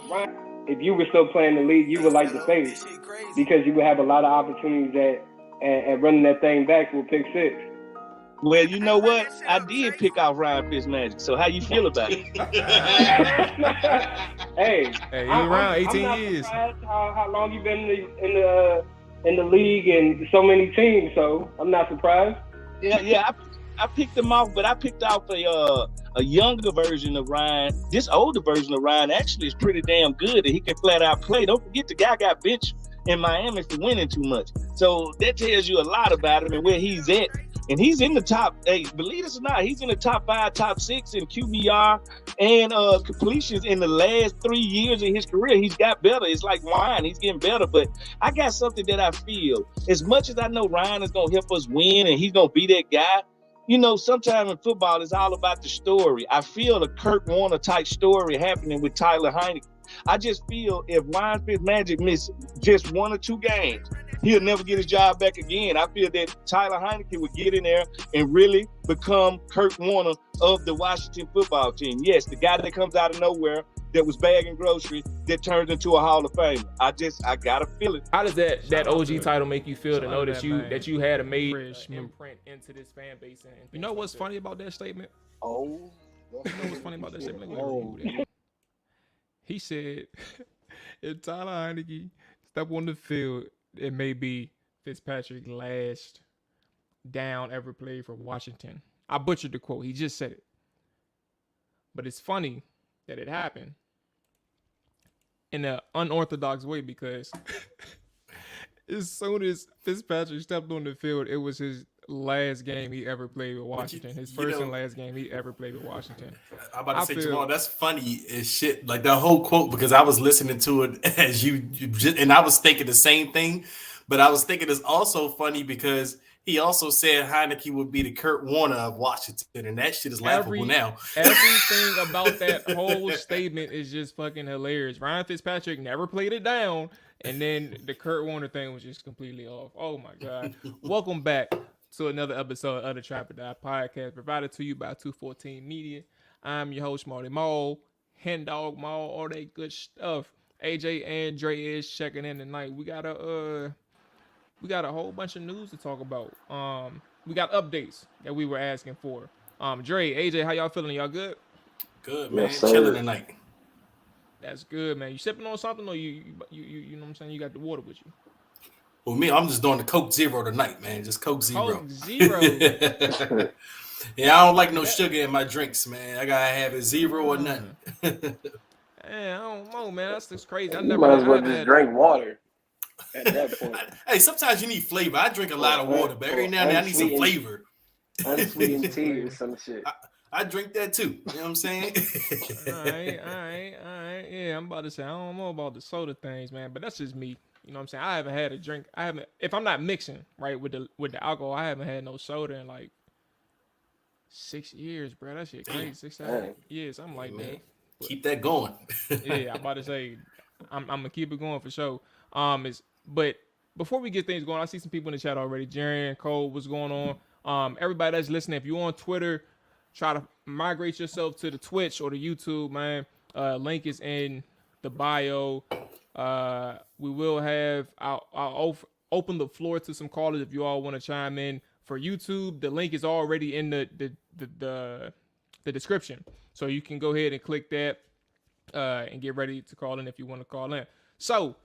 Ryan, if you were still playing the league, you would like to fade because you would have a lot of opportunities at running that thing back with pick six. Well, you know what? I did pick out Ryan Fitzmagic. So how you feel about it? Hey, Hey, he around I'm 18 not years. surprised how long you've been in the league and so many teams. So I'm not surprised. Yeah. I picked him off, but I picked off a younger version of Ryan. This older version of Ryan actually is pretty damn good, and he can flat out play. Don't forget the guy got benched in Miami for winning too much. So that tells you a lot about him and where he's at. And he's in the top, hey, believe this or not, he's in the top 5, top 6 in QBR and completions in the last 3 years of his career. He's got better. It's like wine. He's getting better. But I got something that I feel. As much as I know Ryan is going to help us win and he's going to be that guy, you know, sometimes in football, it's all about the story. I feel a Kurt Warner type story happening with Tyler Heineke. I just feel if Ryan Fitzmagic missed just 1 or 2 games, he'll never get his job back again. I feel that Tyler Heineke would get in there and really become Kurt Warner of the Washington football team. Yes, the guy that comes out of nowhere that was bagging groceries that turns into a Hall of Famer. I gotta feel it. How does that OG title make you feel to know that you had a made imprint into this fan base? And you know what's funny about that statement? Oh, you know what's funny about that statement? He said, if Tyler Heineke step on the field, it may be Fitzpatrick's last down ever played for Washington. I butchered the quote. He just said it. But it's funny that it happened in an unorthodox way because as soon as Fitzpatrick stepped on the field, it was his last game he ever played with Washington. His first and last game he ever played with Washington. I'm about to say, Jamal, that's funny as shit. Like that whole quote, because I was listening to it as you just, and I was thinking the same thing. But I was thinking it's also funny because he also said Heineke would be the Kurt Warner of Washington, and that shit is laughable now. Everything about that whole statement is just fucking hilarious. Ryan Fitzpatrick never played it down, and then the Kurt Warner thing was just completely off. Oh my God. Welcome back to another episode of the Trapper Die Podcast, provided to you by 214 Media. I'm your host, Marty Maul, Hen Dog Maul, all that good stuff. AJ and Dre is checking in tonight. We got a whole bunch of news to talk about. We got updates that we were asking for. Dre, AJ, how y'all feeling? Y'all good? Good, man. Yes, chilling tonight. That's good, man. You sipping on something, or you know what I'm saying? You got the water with you? Well, me, I'm just doing the Coke Zero tonight, man. Just Coke Zero. Coke Zero. Yeah, I don't like no sugar in my drinks, man. I gotta have it zero or nothing. Man, I don't know, man. That's just crazy. I you never might as well just drink water. At that point. Hey, sometimes you need flavor. I drink a lot of water, but every now and then I need some flavor. Unsweetened tea or some shit. I drink that too. You know what I'm saying? All right. Yeah, I'm about to say, I don't know about the soda things, man, but that's just me. You know what I'm saying? I haven't had a drink. If I'm not mixing, right, with the alcohol, I haven't had no soda in like 6 years, bro. That shit crazy. 6, 7 years. I'm like, man. Keep that going. Yeah, I'm about to say, I'm gonna keep it going for sure. But before we get things going, I see some people in the chat already. Jerry and Cole, what's going on? Everybody that's listening, if you're on Twitter, try to migrate yourself to the Twitch or the YouTube, man. Link is in the bio. We will have, I'll open the floor to some callers if you all want to chime in. For YouTube, the link is already in the description. So you can go ahead and click that and get ready to call in if you want to call in. So,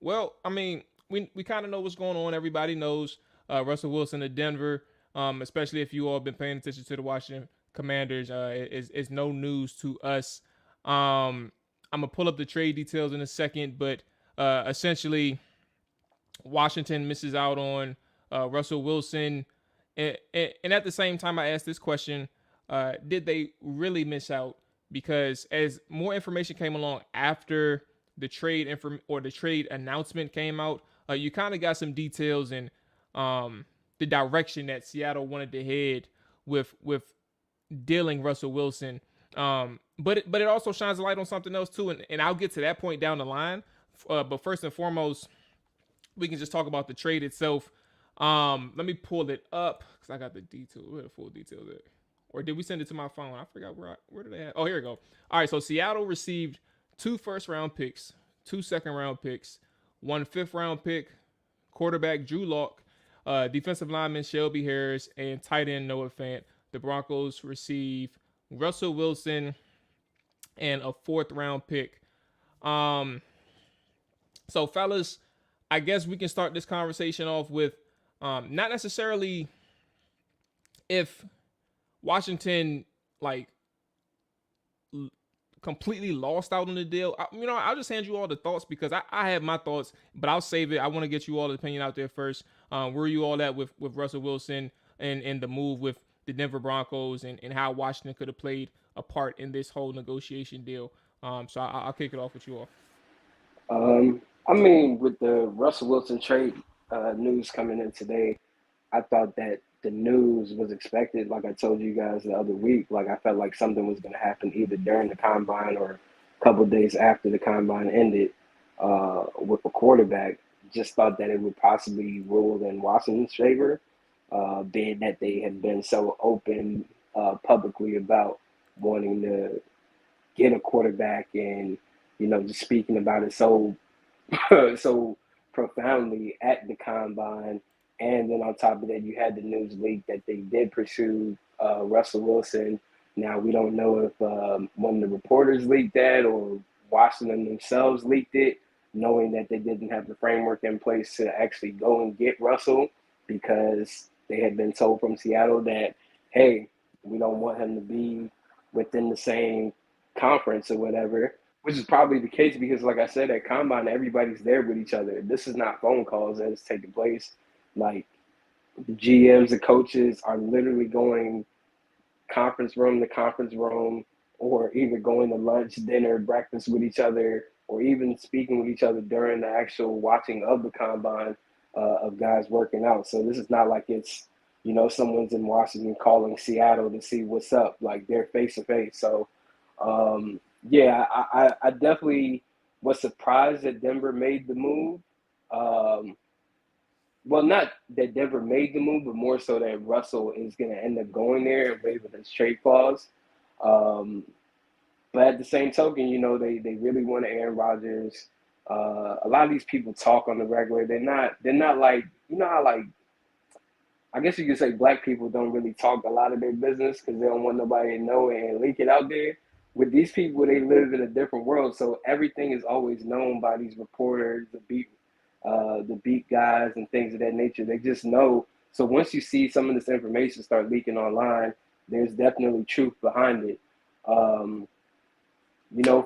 well, I mean, we kind of know what's going on. Everybody knows Russell Wilson of Denver, especially if you all been paying attention to the Washington Commanders. It's no news to us. I'm going to pull up the trade details in a second, but essentially Washington misses out on Russell Wilson. And at the same time, I asked this question, did they really miss out? Because as more information came along after the trade the trade announcement came out, you kind of got some details in the direction that Seattle wanted to head with dealing Russell Wilson. But it also shines a light on something else too, and I'll get to that point down the line. But first and foremost, we can just talk about the trade itself. Let me pull it up because I got the detail. Where the full details at? or did we send it to my phone? I forgot where did they have? Oh, here we go. All right, so Seattle received 2 first-round picks, 2 second-round picks, 1 fifth-round pick, quarterback Drew Lock, defensive lineman Shelby Harris, and tight end Noah Fant. The Broncos receive Russell Wilson and a 4th-round pick. So, fellas, I guess we can start this conversation off with not necessarily if Washington completely lost out on the deal. I'll just hand you all the thoughts because I have my thoughts, but I'll save it. I want to get you all the opinion out there first. Where are you all at with Russell Wilson and the move with the Denver Broncos and how Washington could have played a part in this whole negotiation deal? So I'll kick it off with you all. With the Russell Wilson trade news coming in today, I thought that the news was expected. Like I told you guys the other week, like I felt like something was going to happen either during the combine or a couple of days after the combine ended with a quarterback. Just thought that it would possibly rule in Washington's favor, being that they had been so open publicly about wanting to get a quarterback and, just speaking about it so profoundly at the combine. And then on top of that, you had the news leak that they did pursue Russell Wilson. Now, we don't know if one of the reporters leaked that or Washington themselves leaked it, knowing that they didn't have the framework in place to actually go and get Russell because they had been told from Seattle that, hey, we don't want him to be within the same conference or whatever, which is probably the case because, like I said, at Combine, everybody's there with each other. This is not phone calls that is taking place. Like, the GMs and coaches are literally going conference room to conference room, or either going to lunch, dinner, breakfast with each other, or even speaking with each other during the actual watching of the combine of guys working out. So this is not like it's, someone's in Washington calling Seattle to see what's up. Like, they're face to face. So, I definitely was surprised that Denver made the move. Well, not that Denver made the move, but more so that Russell is going to end up going there and waiving his trade clause. But at the same token, they really want Aaron Rodgers. A lot of these people talk on the regular. They're not like, how like, I guess you could say black people don't really talk a lot of their business because they don't want nobody to know it and leak it out there. With these people, they live in a different world, so everything is always known by these reporters, the beat guys and things of that nature. They just know. So once you see some of this information start leaking online, there's definitely truth behind it.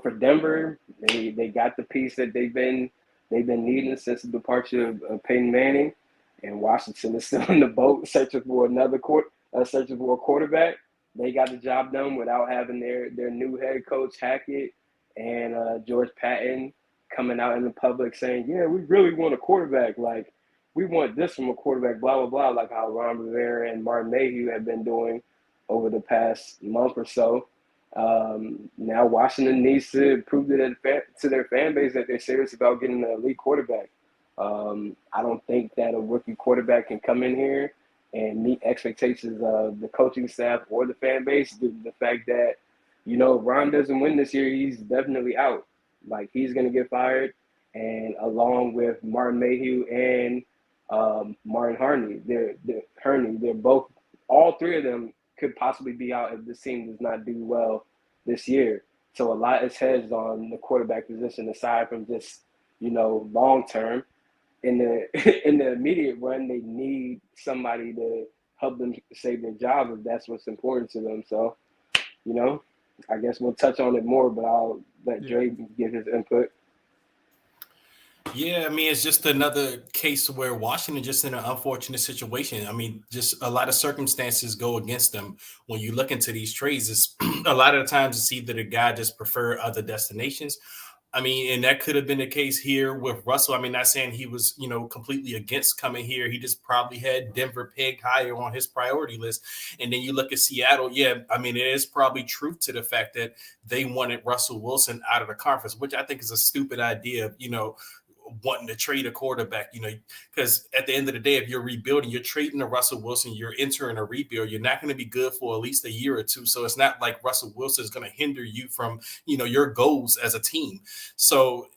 For Denver, they got the piece that they've been needing since the departure of Peyton Manning, and Washington is still in the boat searching for a quarterback. They got the job done without having their new head coach Hackett and George Patton coming out in the public saying, yeah, we really want a quarterback. Like, we want this from a quarterback, blah, blah, blah, like how Ron Rivera and Martin Mayhew have been doing over the past month or so. Now Washington needs to prove to their fan base that they're serious about getting an elite quarterback. I don't think that a rookie quarterback can come in here and meet expectations of the coaching staff or the fan base due to the fact that, if Ron doesn't win this year, he's definitely out. Like, he's going to get fired, and along with Martin Mayhew and Martin Harney, they're both, all three of them could possibly be out if this team does not do well this year. So a lot is hedged on the quarterback position aside from just, long term. In the immediate run, they need somebody to help them save their job if that's what's important to them. So, I guess we'll touch on it more, but I'll let Dre give his input. Yeah, it's just another case where Washington just in an unfortunate situation. Just a lot of circumstances go against them when you look into these trades. It's a lot of the times it's either the guy just prefer other destinations. And that could have been the case here with Russell. Not saying he was, completely against coming here. He just probably had Denver pegged higher on his priority list. And then you look at Seattle. Yeah, it is probably truth to the fact that they wanted Russell Wilson out of the conference, which I think is a stupid idea. wanting to trade a quarterback, because at the end of the day, if you're rebuilding, you're trading a Russell Wilson, you're entering a rebuild, you're not going to be good for at least a year or two. So it's not like Russell Wilson is going to hinder you from, your goals as a team. So,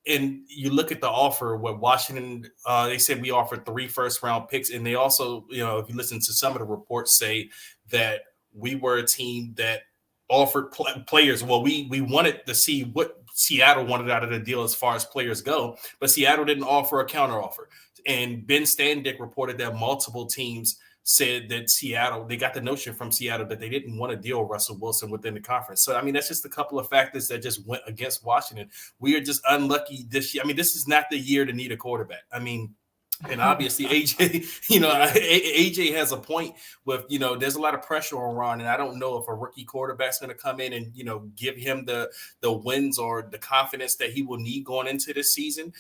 and you look at the offer, what Washington, they said we offered 3 first-round picks. And they also, if you listen to some of the reports, say that we were a team that offered players. Well, we wanted to see what Seattle wanted out of the deal as far as players go, but Seattle didn't offer a counteroffer. And Ben Standick reported that multiple teams said that they got the notion from Seattle that they didn't want to deal Russell Wilson within the conference. So, I mean, that's just a couple of factors that just went against Washington. We are just unlucky this year. I mean, this is not the year to need a quarterback. I mean, and obviously AJ, AJ has a point with, there's a lot of pressure on Ron. And I don't know if a rookie quarterback's going to come in and, give him the wins or the confidence that he will need going into this season.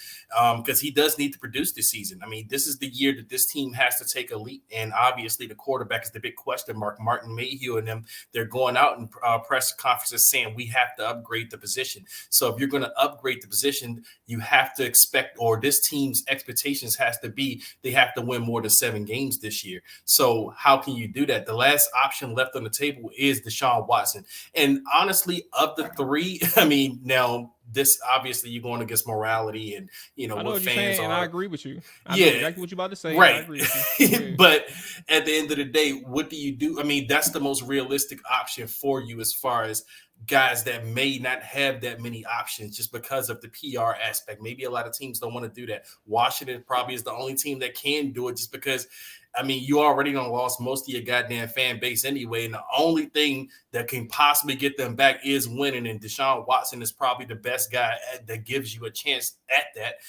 Because he does need to produce this season. I mean, this is the year that this team has to take a leap. And obviously the quarterback is the big question mark. Martin Mayhew and them, they're going out and press conferences saying we have to upgrade the position. So if you're going to upgrade the position, you have to expect, or this team's expectations has to be, they have to win more than 7 games this year. So how can you do that? The last option left on the table is Deshaun Watson. And honestly, of the 3, I mean, now this obviously you're going against morality and I know what what you're fans saying, are. and I agree with you. I know exactly what you're about to say. Right. I agree with you. But at the end of the day, what do you do? I mean, that's the most realistic option for you as far as guys that may not have that many options just because of the PR aspect. Maybe a lot of teams don't want to do that. Washington probably is the only team that can do it just because, I mean, you already done lost most of your goddamn fan base anyway. And the only thing that can possibly get them back is winning. And Deshaun Watson is probably the best guy that gives you a chance at that,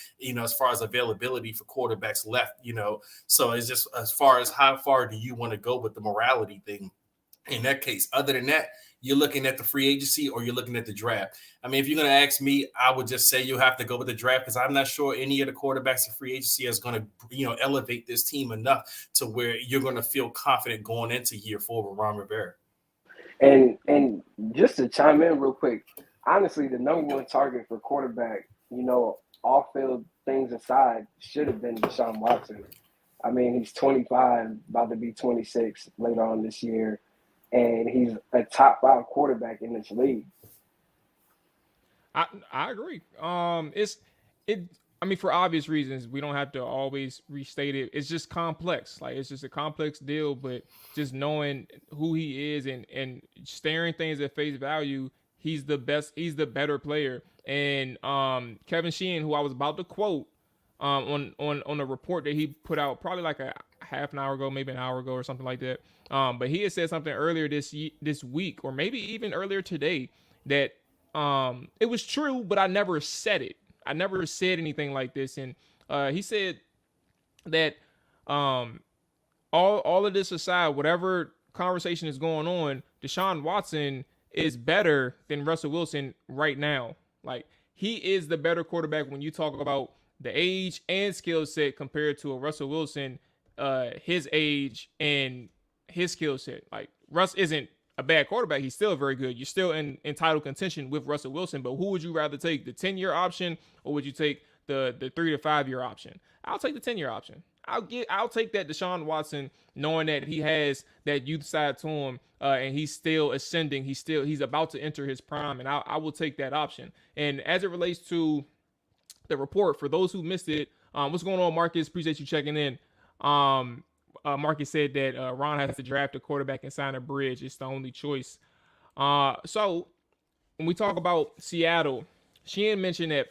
as far as availability for quarterbacks left, So it's just as far as how far do you want to go with the morality thing in that case. Other than that, you're looking at the free agency or you're looking at the draft. I mean, if you're going to ask me, I would just say you have to go with the draft because I'm not sure any of the quarterbacks in free agency is going to, elevate this team enough to where you're going to feel confident going into year 4 with Ron Rivera. And just to chime in real quick, honestly, the number 1 target for quarterback, off-field things aside, should have been Deshaun Watson. I mean, he's 25, about to be 26 later on this year. And he's a top 5 quarterback in this league. I agree. I mean, for obvious reasons, we don't have to always restate it. It's just complex. Like, it's just a complex deal, but just knowing who he is and staring things at face value, he's the best, he's the better player. And Kevin Sheehan, who I was about to quote on a report that he put out probably like a half an hour ago, maybe an hour ago or something like that. But he had said something earlier this week, or maybe even earlier today, that it was true, but I never said it. I never said anything like this. And he said that all of this aside, whatever conversation is going on, Deshaun Watson is better than Russell Wilson right now. Like, he is the better quarterback when you talk about the age and skill set compared to a Russell Wilson, his age and his skill set. Like, Russ isn't a bad quarterback. He's still very good. You're still in title contention with Russell Wilson, but who would you rather take, the 10-year option or would you take the 3 to 5 year option? I'll take the 10-year option. I'll take that Deshaun Watson, knowing that he has that youth side to him, and he's still ascending. He's about to enter his prime, and I will take that option. And as it relates to the report, for those who missed it, what's going on, Marcus? Appreciate you checking in. Marcus said that Ron has to draft a quarterback and sign a bridge. It's the only choice. So when we talk about Seattle, Sheehan mentioned that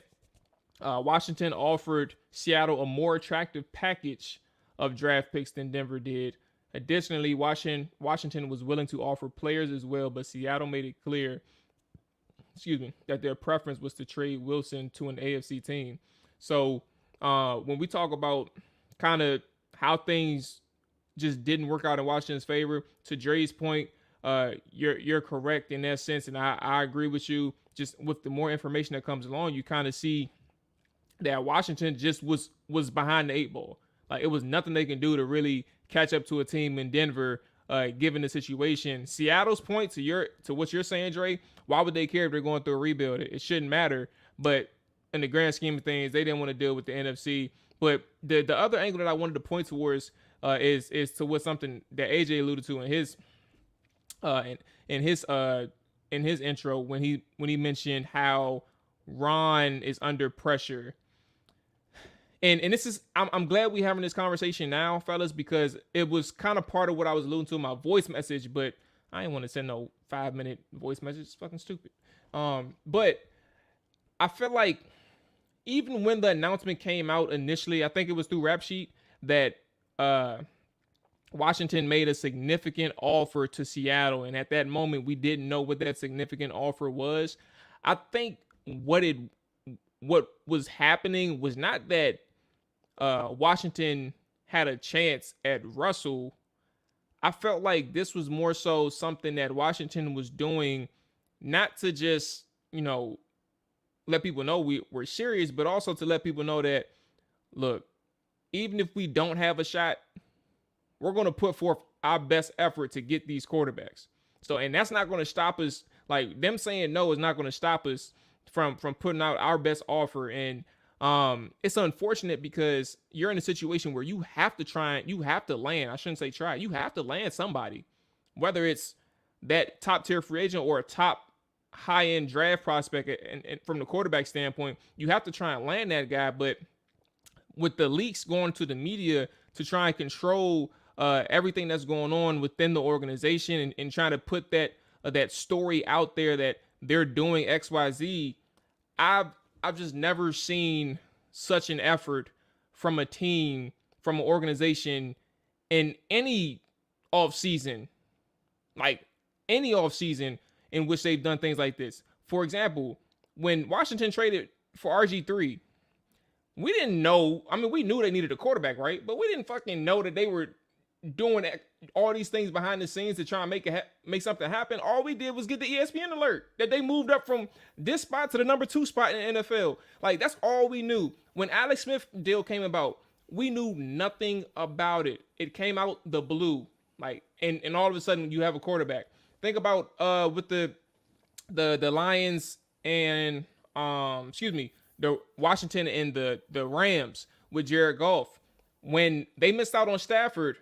Washington offered Seattle a more attractive package of draft picks than Denver did. Additionally, Washington was willing to offer players as well, but Seattle made it clear, that their preference was to trade Wilson to an AFC team. So when we talk about kind of how things just didn't work out in Washington's favor, to Dre's point, you're correct in that sense, and I agree with you. Just with the more information that comes along, you kind of see that Washington just was behind the 8 ball. Like, it was nothing they can do to really catch up to a team in Denver, given the situation. Seattle's point to what you're saying, Dre, why would they care if they're going through a rebuild? It shouldn't matter. But in the grand scheme of things, they didn't want to deal with the NFC. But the other angle that I wanted to point towards is to what something that AJ alluded to in his in his intro when he mentioned how Ron is under pressure. And this is I'm glad we having this conversation now, fellas, because it was kind of part of what I was alluding to in my voice message, but I didn't want to send no 5-minute voice message. It's fucking stupid. But I feel like even when the announcement came out initially, I think it was through Rap Sheet that Washington made a significant offer to Seattle, and at that moment we didn't know what that significant offer was. I think what was happening was not that Washington had a chance at Russell. I felt like this was more so something that Washington was doing, not to just, let people know we're serious, but also to let people know that, look, even if we don't have a shot, we're going to put forth our best effort to get these quarterbacks. So, and that's not going to stop us. Like, them saying no is not going to stop us from putting out our best offer. And it's unfortunate because you're in a situation where you have to land. I shouldn't say try. You have to land somebody, whether it's that top tier free agent or a top high end draft prospect. And from the quarterback standpoint, you have to try and land that guy. But with the leaks going to the media to try and control everything that's going on within the organization and trying to put that story out there that they're doing XYZ, I've just never seen such an effort from a team, from an organization in any offseason, like any offseason in which they've done things like this. For example, when Washington traded for RG3, we didn't know. I mean, we knew they needed a quarterback, right? But we didn't fucking know that they were doing all these things behind the scenes to try and make something happen. All we did was get the ESPN alert that they moved up from this spot to the number 2 spot in the NFL. Like, that's all we knew. When Alex Smith deal came about, we knew nothing about it. It came out the blue. Like, and all of a sudden you have a quarterback. Think about with the Lions and the Washington and the Rams with Jared Goff. When they missed out on Stafford,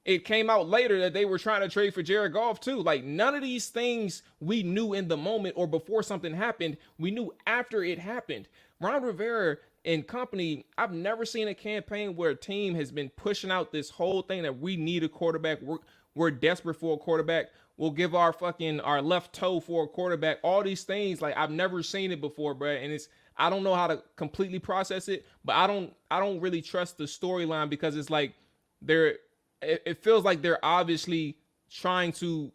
it came out later that they were trying to trade for Jared Goff too. Like, none of these things we knew in the moment or before something happened. We knew after it happened. Ron Rivera and company, I've never seen a campaign where a team has been pushing out this whole thing that we need a quarterback. We're desperate for a quarterback. We'll give our left toe for a quarterback. All these things, like, I've never seen it before, bro. And I don't know how to completely process it, but I don't really trust the storyline because it's like it feels like they're obviously trying to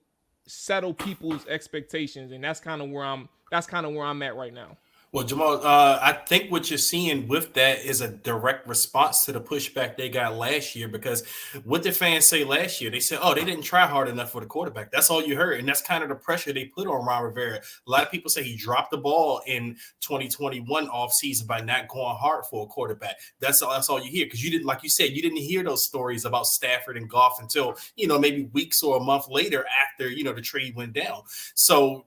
settle people's expectations, and that's kind of where I'm at right now. Well, Jamal, I think what you're seeing with that is a direct response to the pushback they got last year, because what did fans say last year? They said, oh, they didn't try hard enough for the quarterback. That's all you heard. And that's kind of the pressure they put on Ron Rivera. A lot of people say he dropped the ball in 2021 offseason by not going hard for a quarterback. That's all you hear, because you didn't, like you said, you didn't hear those stories about Stafford and Goff until, maybe weeks or a month later after, the trade went down. So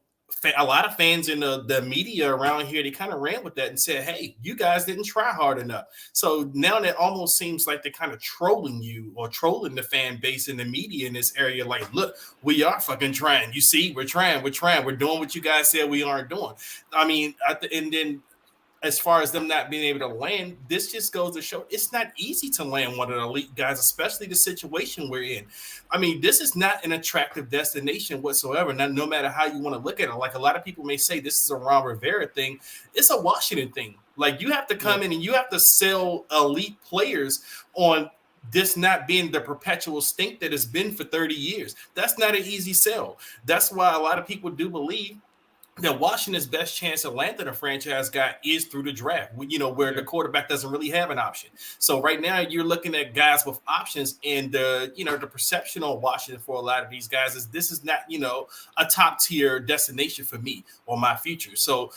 a lot of fans in the media around here, they kind of ran with that and said, hey, you guys didn't try hard enough. So now that almost seems like they're kind of trolling you or trolling the fan base in the media in this area. Like, look, we are fucking trying. You see, we're trying. We're doing what you guys said we aren't doing. I mean, and then as far as them not being able to land, this just goes to show it's not easy to land one of the elite guys, especially the situation we're in. I mean, this is not an attractive destination whatsoever. Now, no matter how you want to look at it, like a lot of people may say this is a Ron Rivera thing, it's a Washington thing. Like, you have to come in and you have to sell elite players on this not being the perpetual stink that it's been for 30 years. That's not an easy sell. That's why a lot of people do believe that Washington's best chance of landing a franchise guy is through the draft, where the quarterback doesn't really have an option. So right now you're looking at guys with options, and the perception on Washington for a lot of these guys is this is not, a top tier destination for me or my future. So,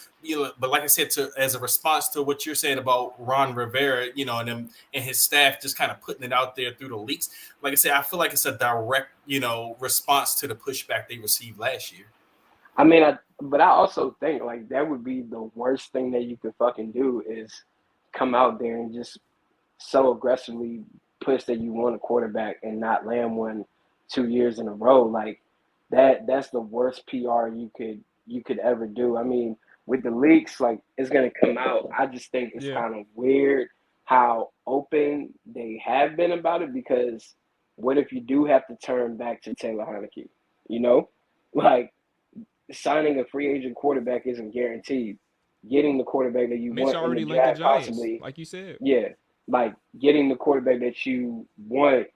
but like I said, as a response to what you're saying about Ron Rivera, and his staff just kind of putting it out there through the leaks. Like I said, I feel like it's a direct, response to the pushback they received last year. I mean, but I also think like that would be the worst thing that you could fucking do is come out there and just so aggressively push that you want a quarterback and not land one 2 years in a row. Like that's the worst PR you could ever do. I mean, with the leaks, like it's gonna come out. I just think it's Yeah. kind of weird how open they have been about it because what if you do have to turn back to Taylor Heineke? You know? Like signing a free agent quarterback isn't guaranteed. Getting the quarterback that you Mitch want in the already linked the draft, Giants, possibly, like you said. yeah, like getting the quarterback that you want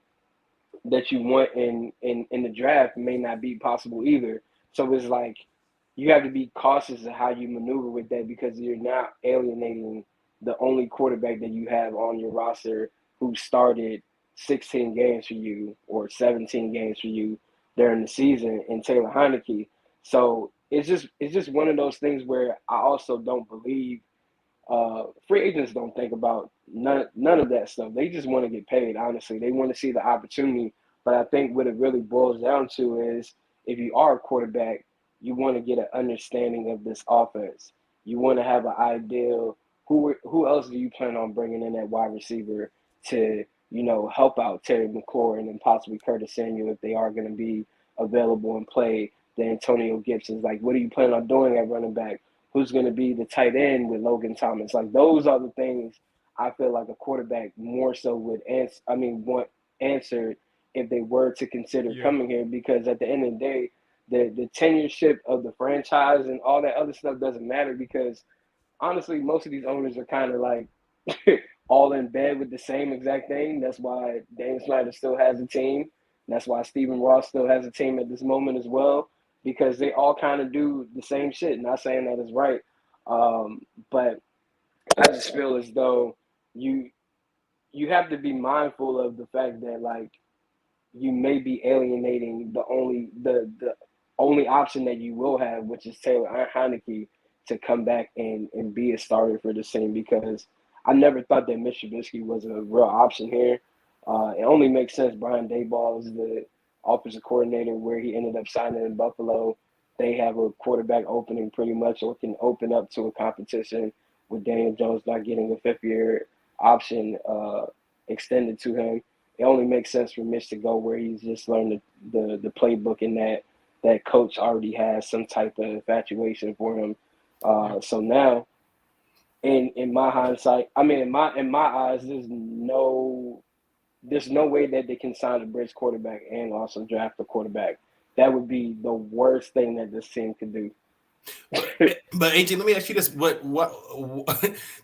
in the draft may not be possible either. So it's like you have to be cautious of how you maneuver with that because you're not alienating the only quarterback that you have on your roster who started 16 games for you or 17 games for you during the season in Taylor Heineke. So it's just one of those things where I also don't believe free agents don't think about none of that stuff. They just want to get paid. Honestly, they want to see the opportunity. But I think what it really boils down to is if you are a quarterback, you want to get an understanding of this offense. You want to have an ideal. Who else do you plan on bringing in at wide receiver to help out Terry McLaurin and possibly Curtis Samuel if they are going to be available and play the Antonio Gibsons? Like, what are you planning on doing at running back? Who's going to be the tight end with Logan Thomas? Like those are the things I feel like a quarterback more so would answer. I mean, want answered if they were to consider Yeah. coming here because at the end of the day, the tenureship of the franchise and all that other stuff doesn't matter because honestly, most of these owners are kind of like all in bed with the same exact thing. That's why Dan Snyder still has a team. That's why Stephen Ross still has a team at this moment as well, because they all kind of do the same shit. Not saying that is right, but I just feel as though you you have to be mindful of the fact that like you may be alienating the only option that you will have, which is Taylor Heineke, to come back and be a starter for the team because I never thought that Mitch Trubisky was a real option here. It only makes sense. Brian Daboll is the offensive coordinator where he ended up signing in Buffalo. They have a quarterback opening pretty much or can open up to a competition with Daniel Jones not getting a fifth-year option extended to him. It only makes sense for Mitch to go where he's just learned the playbook and that coach already has some type of infatuation for him. So now, in my hindsight, I mean, in my eyes, there's no way that they can sign a bridge quarterback and also draft a quarterback. That would be the worst thing that this team could do. But AJ, let me ask you this: what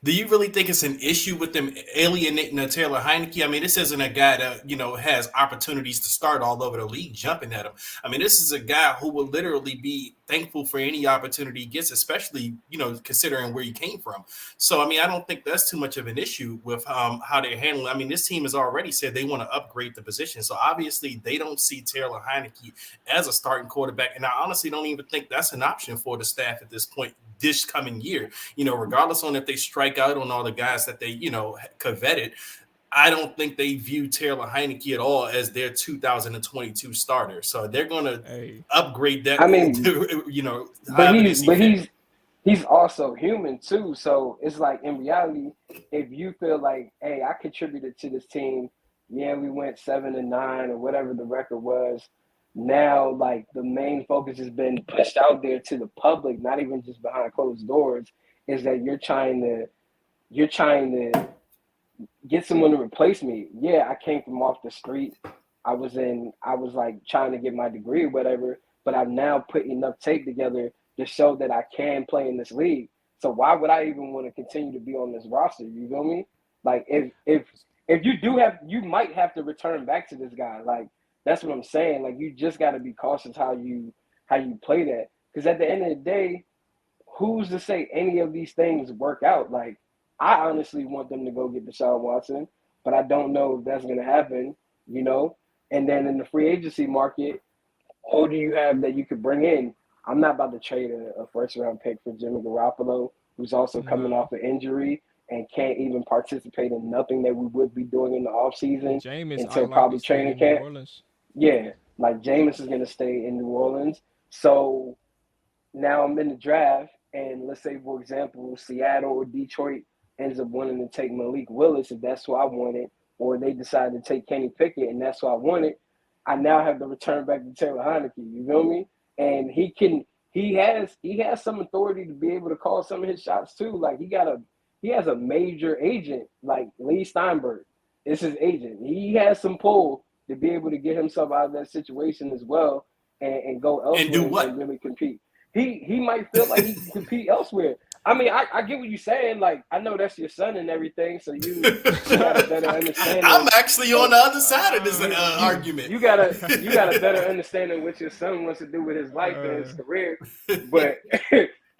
do you really think it's an issue with them alienating Taylor Heineke? I mean, this isn't a guy that has opportunities to start all over the league, jumping at him. I mean, this is a guy who will literally be thankful for any opportunity he gets, especially considering where he came from. So, I mean, I don't think that's too much of an issue with how they're handling. I mean, this team has already said they want to upgrade the position, so obviously they don't see Taylor Heineke as a starting quarterback, and I honestly don't even think that's an option for the staff at this point this coming year. Regardless on if they strike out on all the guys that they coveted, I don't think they view Taylor Heineke at all as their 2022 starter. So they're going to upgrade that. I mean, but however they he's see but fit. he's also human too. So it's like in reality, if you feel like, hey, I contributed to this team, yeah, we went 7-9 or whatever the record was. Now, like the main focus has been pushed out there to the public, not even just behind closed doors, is that you're trying to get someone to replace me. Yeah, I came from off the street. I was like trying to get my degree or whatever, but I've now put enough tape together to show that I can play in this league. So why would I even want to continue to be on this roster? You feel me? Like if you do have, you might have to return back to this guy. Like that's what I'm saying. Like you just got to be cautious how you play that, because at the end of the day, who's to say any of these things work out? Like, I honestly want them to go get Deshaun Watson, but I don't know if that's going to happen, you know? And then in the free agency market, who do you have that you could bring in? I'm not about to trade a first round pick for Jimmy Garoppolo, who's also coming No. off an injury and can't even participate in nothing that we would be doing in the offseason Jameis until likely probably staying training in New camp. Orleans. Yeah, like Jameis is going to stay in New Orleans. So now I'm in the draft, and let's say, for example, Seattle or Detroit ends up wanting to take Malik Willis if that's who I wanted, or they decide to take Kenny Pickett and that's who I wanted, I now have to return back to Taylor Heineke. You feel me? And he has some authority to be able to call some of his shots too. Like he has a major agent like Lee Steinberg. It's his agent. He has some pull to be able to get himself out of that situation as well and go And do elsewhere what? and really compete. He might feel like he can compete elsewhere. I mean, I get what you're saying. Like, I know that's your son and everything, so you got a better understanding. I'm actually on the other side of this argument. You got a better understanding what your son wants to do with his life and his career. But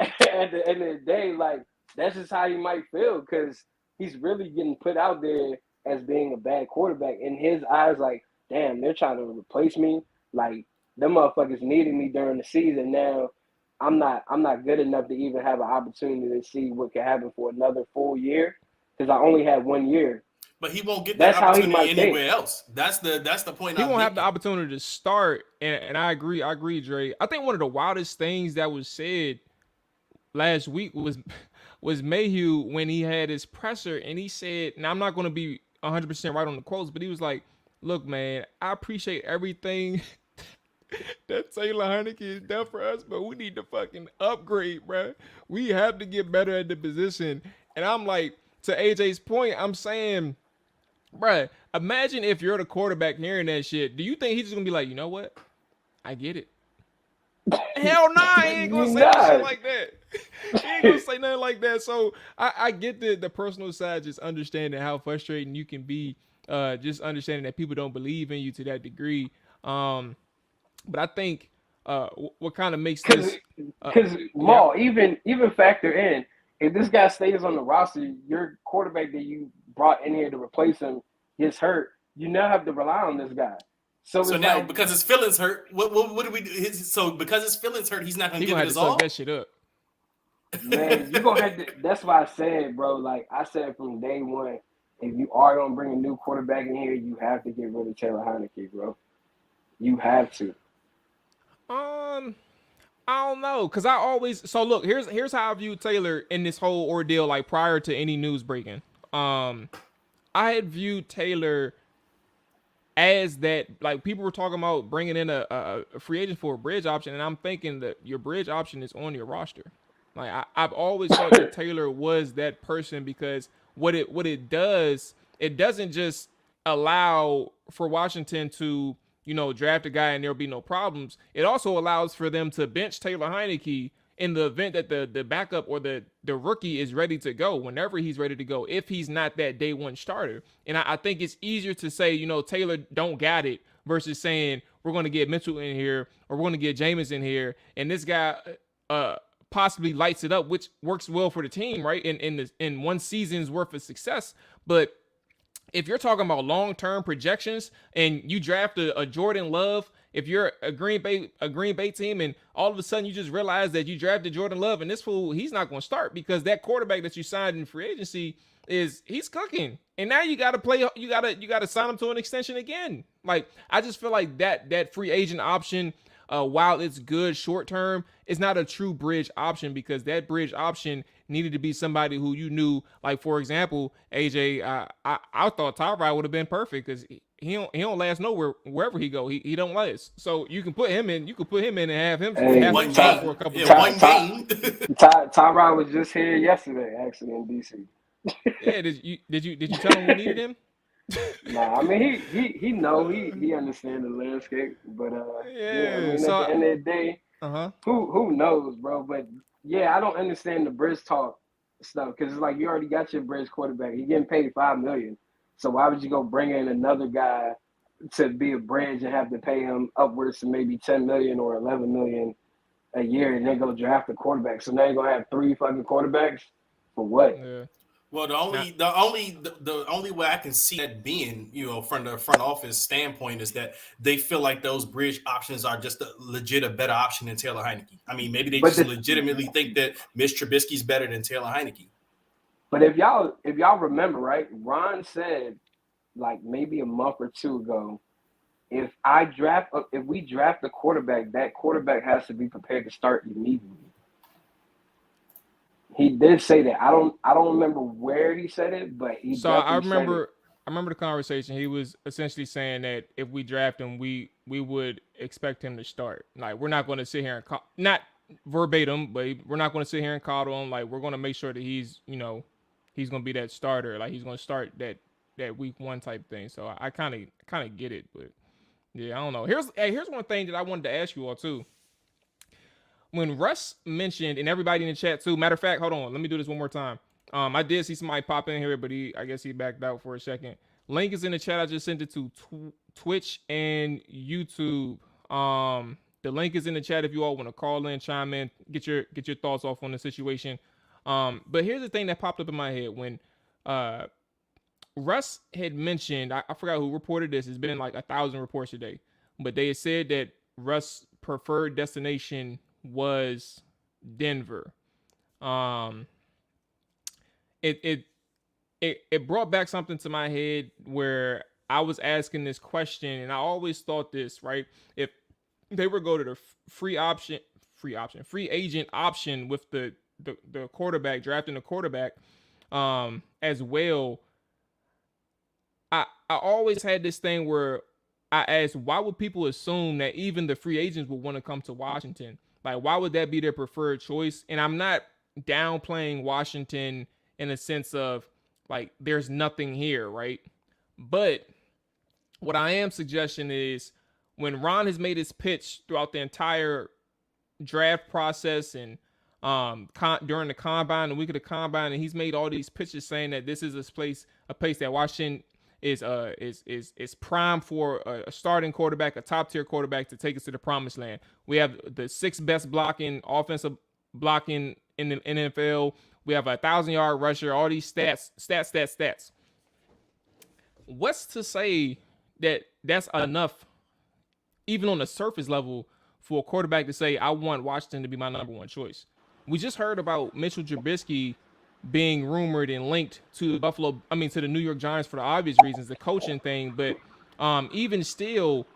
at the end of the day, like, that's just how he might feel because he's really getting put out there as being a bad quarterback. In his eyes, like, damn, they're trying to replace me. Like, them motherfuckers needed me during the season. Now I'm not good enough to even have an opportunity to see what can happen for another full year because I only had 1 year. But he won't get that opportunity anywhere else. That's the point. He won't have the opportunity to start, and I agree, Dre. I think one of the wildest things that was said last week was Mayhew when he had his presser, and he said, "Now I'm not going to be 100% right on the quotes, but he was like, look, man, I appreciate everything." That Taylor Heineke is done for us, but we need to fucking upgrade, bro. We have to get better at the position. And I'm like, to AJ's point, I'm saying, bro, imagine if you're the quarterback hearing that shit. Do you think he's just gonna be like, you know what? I get it. Hell nah, he ain't gonna say no shit like that. He ain't gonna say nothing like that. So I get the personal side, just understanding how frustrating you can be, just understanding that people don't believe in you to that degree. But I think what kind of makes this because Maul, even factor in if this guy stays on the roster, your quarterback that you brought in here to replace him gets hurt, you now have to rely on this guy. So now like, because his feelings hurt, what do we do? So because his feelings hurt, he's not gonna give it his all. That shit up. Man, you gonna have to. That's why I said, bro. Like I said from day one, if you are gonna bring a new quarterback in here, you have to get rid of Taylor Heineke, bro. You have to. I don't know, cause I always look. Here's how I view Taylor in this whole ordeal. Like prior to any news breaking, I had viewed Taylor as that. Like people were talking about bringing in a free agent for a bridge option, and I'm thinking that your bridge option is on your roster. Like I've always thought that Taylor was that person because what it does, it doesn't just allow for Washington to, draft a guy and there'll be no problems. It also allows for them to bench Taylor Heineke in the event that the backup or the rookie is ready to go, whenever he's ready to go, if he's not that day one starter. And I think it's easier to say, Taylor don't got it versus saying we're going to get Mitchell in here or we're going to get Jameis in here. And this guy possibly lights it up, which works well for the team, right? In one season's worth of success. But if you're talking about long-term projections and you draft a Jordan Love, if you're a Green Bay team and all of a sudden you just realize that you drafted Jordan Love and this fool, he's not going to start because that quarterback that you signed in free agency he's cooking. And now you got to play, you got to sign him to an extension again. Like, I just feel like that free agent option, while it's good short term, it's not a true bridge option because that bridge option needed to be somebody who you knew. Like, for example, AJ, I thought Tyrod would have been perfect because he don't last nowhere wherever he go. He don't last. So you can put him in. You can put him in and have him one game for a couple. One game. Tyrod was just here yesterday, actually in DC. Yeah, did you tell him we needed him? Nah, I mean he know he understands the landscape, but yeah. I mean, So at the end of the day, who knows, bro? But yeah, I don't understand the bridge talk stuff because it's like you already got your bridge quarterback. You're getting paid $5 million, so why would you go bring in another guy to be a bridge and have to pay him upwards to maybe $10 million or $11 million a year and then go draft a quarterback? So now you're gonna have 3 fucking quarterbacks for what? Yeah. Well, the only way I can see that being, from the front office standpoint is that they feel like those bridge options are just a better option than Taylor Heineke. I mean, maybe they legitimately think that Mitch Trubisky's better than Taylor Heineke. But if y'all remember, right, Ron said like maybe a month or two ago, if we draft a quarterback, that quarterback has to be prepared to start immediately. He did say that. I don't remember where he said it, but he So I definitely said it. remember I remember the conversation. He was essentially saying that if we draft him, we would expect him to start. Like we're not going to sit here and not verbatim, but we're not going to sit here and coddle him. Like we're going to make sure that he's he's going to be that starter. Like he's going to start that week one type thing. So I kind of get it, but yeah, I don't know. Here's one thing that I wanted to ask you all too. When Russ mentioned, and everybody in the chat too. Matter of fact, hold on, let me do this one more time. I did see somebody pop in here, but I guess he backed out for a second. Link is in the chat. I just sent it to Twitch and YouTube. The link is in the chat if you all want to call in, chime in, get your thoughts off on the situation. But here's the thing that popped up in my head when Russ had mentioned, I forgot who reported this. It's been like 1,000 reports today, but they had said that Russ' preferred destination was Denver. It brought back something to my head where I was asking this question, and I always thought this, right? If they were go to the free agent option with the quarterback, drafting the quarterback, as well. I always had this thing where I asked, why would people assume that even the free agents would want to come to Washington? Like, why would that be their preferred choice? And I'm not downplaying Washington in a sense of like there's nothing here, right? But what I am suggesting is when Ron has made his pitch throughout the entire draft process and during the combine, the week of the combine, and he's made all these pitches saying that this is a place that Washington is prime for a starting quarterback, a top tier quarterback to take us to the promised land. We have the 6th best offensive blocking in the NFL. We have a 1,000-yard rusher. All these stats. What's to say that that's enough, even on the surface level, for a quarterback to say, I want Washington to be my number one choice? We just heard about Mitchell Trubisky being rumored and linked to the New York Giants for the obvious reasons, the coaching thing. But even still,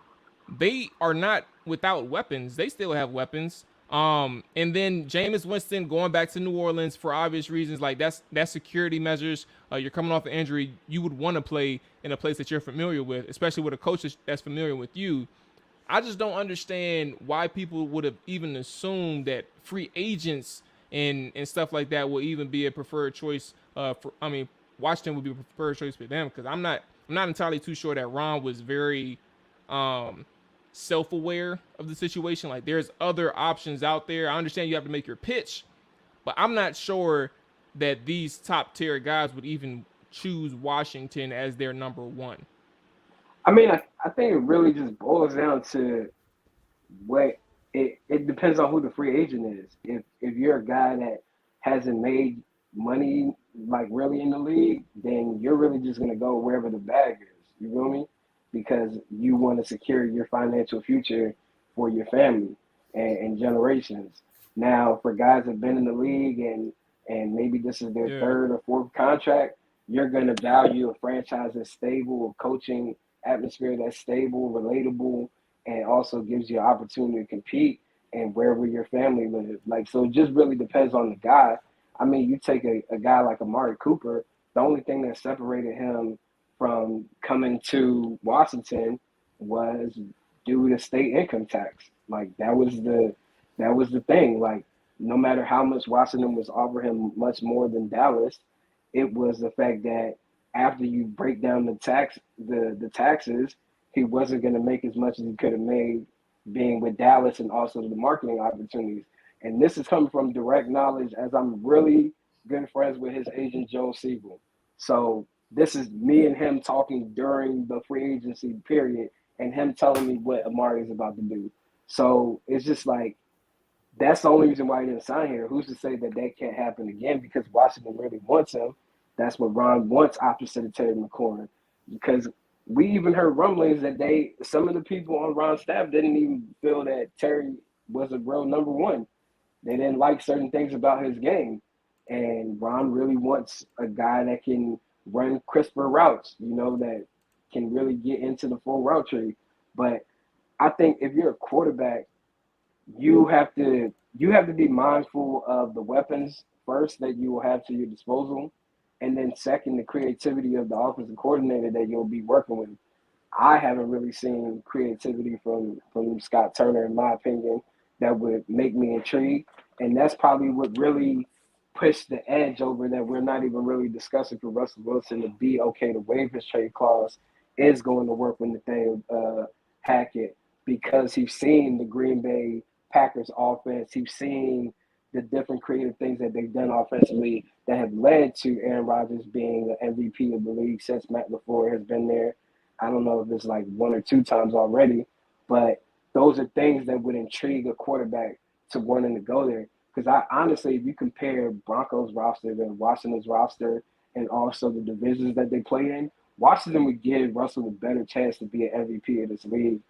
they are not without weapons. They still have weapons. And then Jameis Winston going back to New Orleans for obvious reasons, like that's security measures. You're coming off an injury. You would want to play in a place that you're familiar with, especially with a coach that's familiar with you. I just don't understand why people would have even assumed that free agents and stuff like that will even be a preferred choice. Washington would be a preferred choice for them, because I'm not entirely too sure that Ron was very self-aware of the situation. Like, there's other options out there. I understand you have to make your pitch, but I'm not sure that these top tier guys would even choose Washington as their number one. I mean, I think it really just boils down to what it depends on who the free agent is. If you're a guy that hasn't made money like really in the league, then you're really just gonna go wherever the bag is. You feel me? Because you want to secure your financial future for your family and generations. Now, for guys that have been in the league and maybe this is their third or fourth contract, you're gonna value a franchise that's stable, a coaching atmosphere that's stable, relatable, and also gives you an opportunity to compete and wherever your family lives. Like, so it just really depends on the guy. I mean, you take a guy like Amari Cooper, the only thing that separated him from coming to Washington was due to state income tax. Like, that was the thing. Like, no matter how much Washington was offering him much more than Dallas, it was the fact that after you break down the taxes, he wasn't going to make as much as he could have made being with Dallas, and also the marketing opportunities. And this is coming from direct knowledge, as I'm really good friends with his agent, Joe Siegel. So this is me and him talking during the free agency period and him telling me what Amari is about to do. So it's just like, that's the only reason why he didn't sign here. Who's to say that can't happen again, because Washington really wants him. That's what Ron wants, opposite of Terry McLaurin. Because we even heard rumblings that some of the people on Ron's staff didn't even feel that Terry was a real number one. They didn't like certain things about his game. And Ron really wants a guy that can run crisper routes, that can really get into the full route tree. But I think if you're a quarterback, you have to be mindful of the weapons first that you will have to your disposal, and then second, the creativity of the offensive coordinator that you'll be working with. I haven't really seen creativity from Scott Turner, in my opinion, that would make me intrigued. And that's probably what really pushed the edge over that we're not even really discussing for Russell Wilson to be okay to waive his trade clause is going to work with Nathaniel Hackett, because he's seen the Green Bay Packers offense. He's seen the different creative things that they've done offensively that have led to Aaron Rodgers being the MVP of the league since Matt LaFleur has been there. I don't know if it's like 1 or 2 times already, but those are things that would intrigue a quarterback to wanting to go there. Because I honestly, if you compare Broncos roster to Washington's roster and also the divisions that they play in, Washington would give Russell a better chance to be an MVP of this league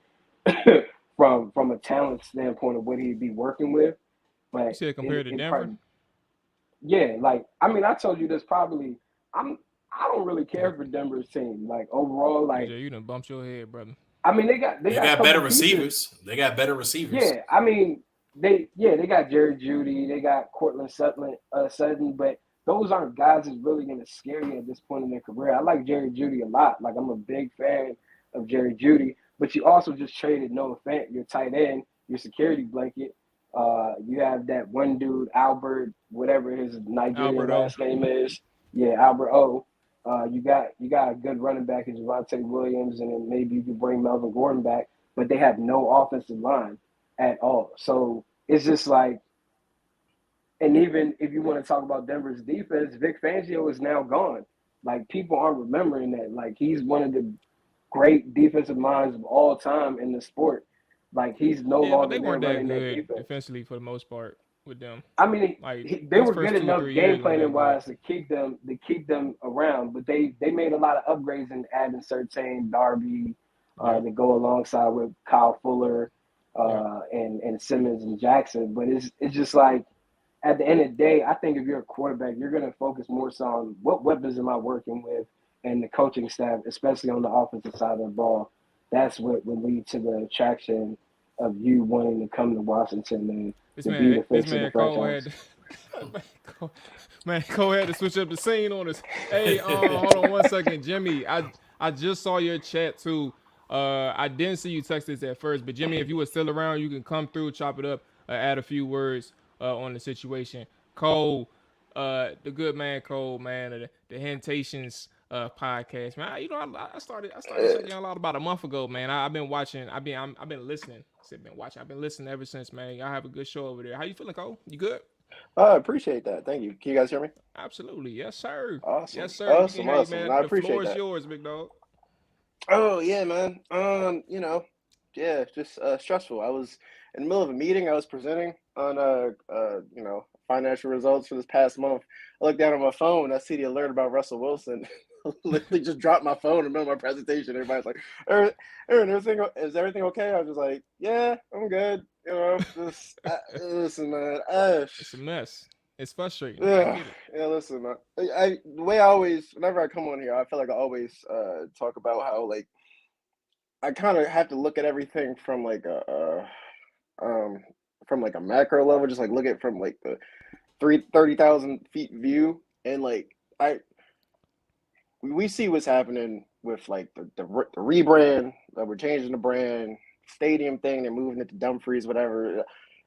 from a talent standpoint of what he'd be working with. But You said compared to Denver? Yeah, like I mean, I told you this probably. I don't really care for Denver's team. Like overall, like DJ, you done bumped your head, brother. I mean, they got better receivers. They got better receivers. Yeah, I mean, they got Jerry Jeudy, they got Cortland Sutton, but those aren't guys that's really going to scare you at this point in their career. I like Jerry Jeudy a lot. Like I'm a big fan of Jerry Jeudy, but you also just traded Noah Fant, your tight end, your security blanket. You have that one dude, Albert, whatever his Nigerian last name is. Yeah, Albert O. You got a good running back in Javonte Williams, and then maybe you could bring Melvin Gordon back, but they have no offensive line at all. So it's just like, and even if you want to talk about Denver's defense, Vic Fangio is now gone. Like people aren't remembering that. Like he's one of the great defensive minds of all time in the sport. Like he's no longer but they weren't that good defensively for the most part with them. I mean, like, they were good enough game planning wise to keep them around, but they made a lot of upgrades in adding Surtain, Darby, to go alongside with Kyle Fuller, and Simmons and Jackson. But it's just like at the end of the day, I think if you're a quarterback, you're going to focus more so on what weapons am I working with, and the coaching staff, especially on the offensive side of the ball. That's what would lead to the attraction of you wanting to come to Washington and this man Cole had Cole had to switch up the scene on us. Hey, hold on 1 second, Jimmy. I just saw your chat too. I didn't see you text this at first, but Jimmy, if you were still around, you can come through, chop it up, add a few words on the situation. Cole, the good man Cole, man, the Hentations podcast, man. I started checking a lot about a month ago, man. I've been watching. I've been listening. I've been listening ever since, man. Y'all have a good show over there. How you feeling, Cole? You good? I appreciate that. Thank you. Can you guys hear me? Absolutely. Yes, sir. Awesome. Yes, sir. Awesome. Man. I appreciate the floor that. is yours, big dog. Oh yeah, man. Just stressful. I was in the middle of a meeting. I was presenting on financial results for this past month. I looked down on my phone. I see the alert about Russell Wilson. Literally just dropped my phone in the middle of my presentation. Everybody's like, Aaron, is everything okay? I was just like, yeah, I'm good. You know, just listen, man. It's a mess. It's frustrating. Yeah, listen, man. The way I always, whenever I come on here, I feel like I always talk about how like I kind of have to look at everything from like a macro level, just like look at it from like the 30,000 feet view, and like we see what's happening with like the rebrand, that we're changing the brand, stadium thing, they're moving it to Dumfries, whatever.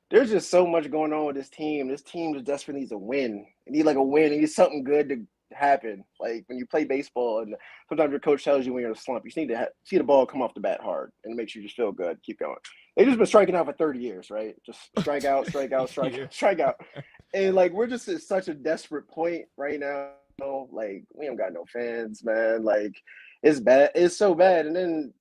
There's just so much going on with this team. This team just desperately needs a win. It needs like a win. It needs something good to happen. Like when you play baseball and sometimes your coach tells you when you're in a slump, you just need to see the ball come off the bat hard, and it makes you just feel good. Keep going. They've just been striking out for 30 years, right? Just strike out, strike out, strike out. And like we're just at such a desperate point right now. Like we ain't got no fans, man. Like it's bad. It's so bad. And then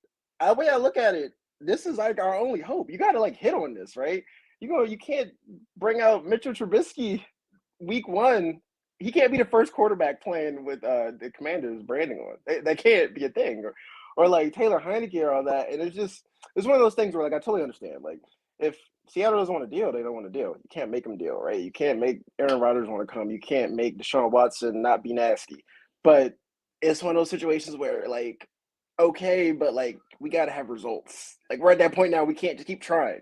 the way I look at it, this is like our only hope. You got to like hit on this, right? You can't bring out Mitchell Trubisky week 1. He can't be the first quarterback playing with the Commanders branding on. That can't be a thing. Or like Taylor Heineke or all that. And it's one of those things where like I totally understand. Like if Seattle doesn't want to deal, they don't want to deal. You can't make them deal, right? You can't make Aaron Rodgers want to come. You can't make Deshaun Watson not be nasty. But it's one of those situations where like, okay, but like we got to have results. Like we're at that point now. We can't just keep trying.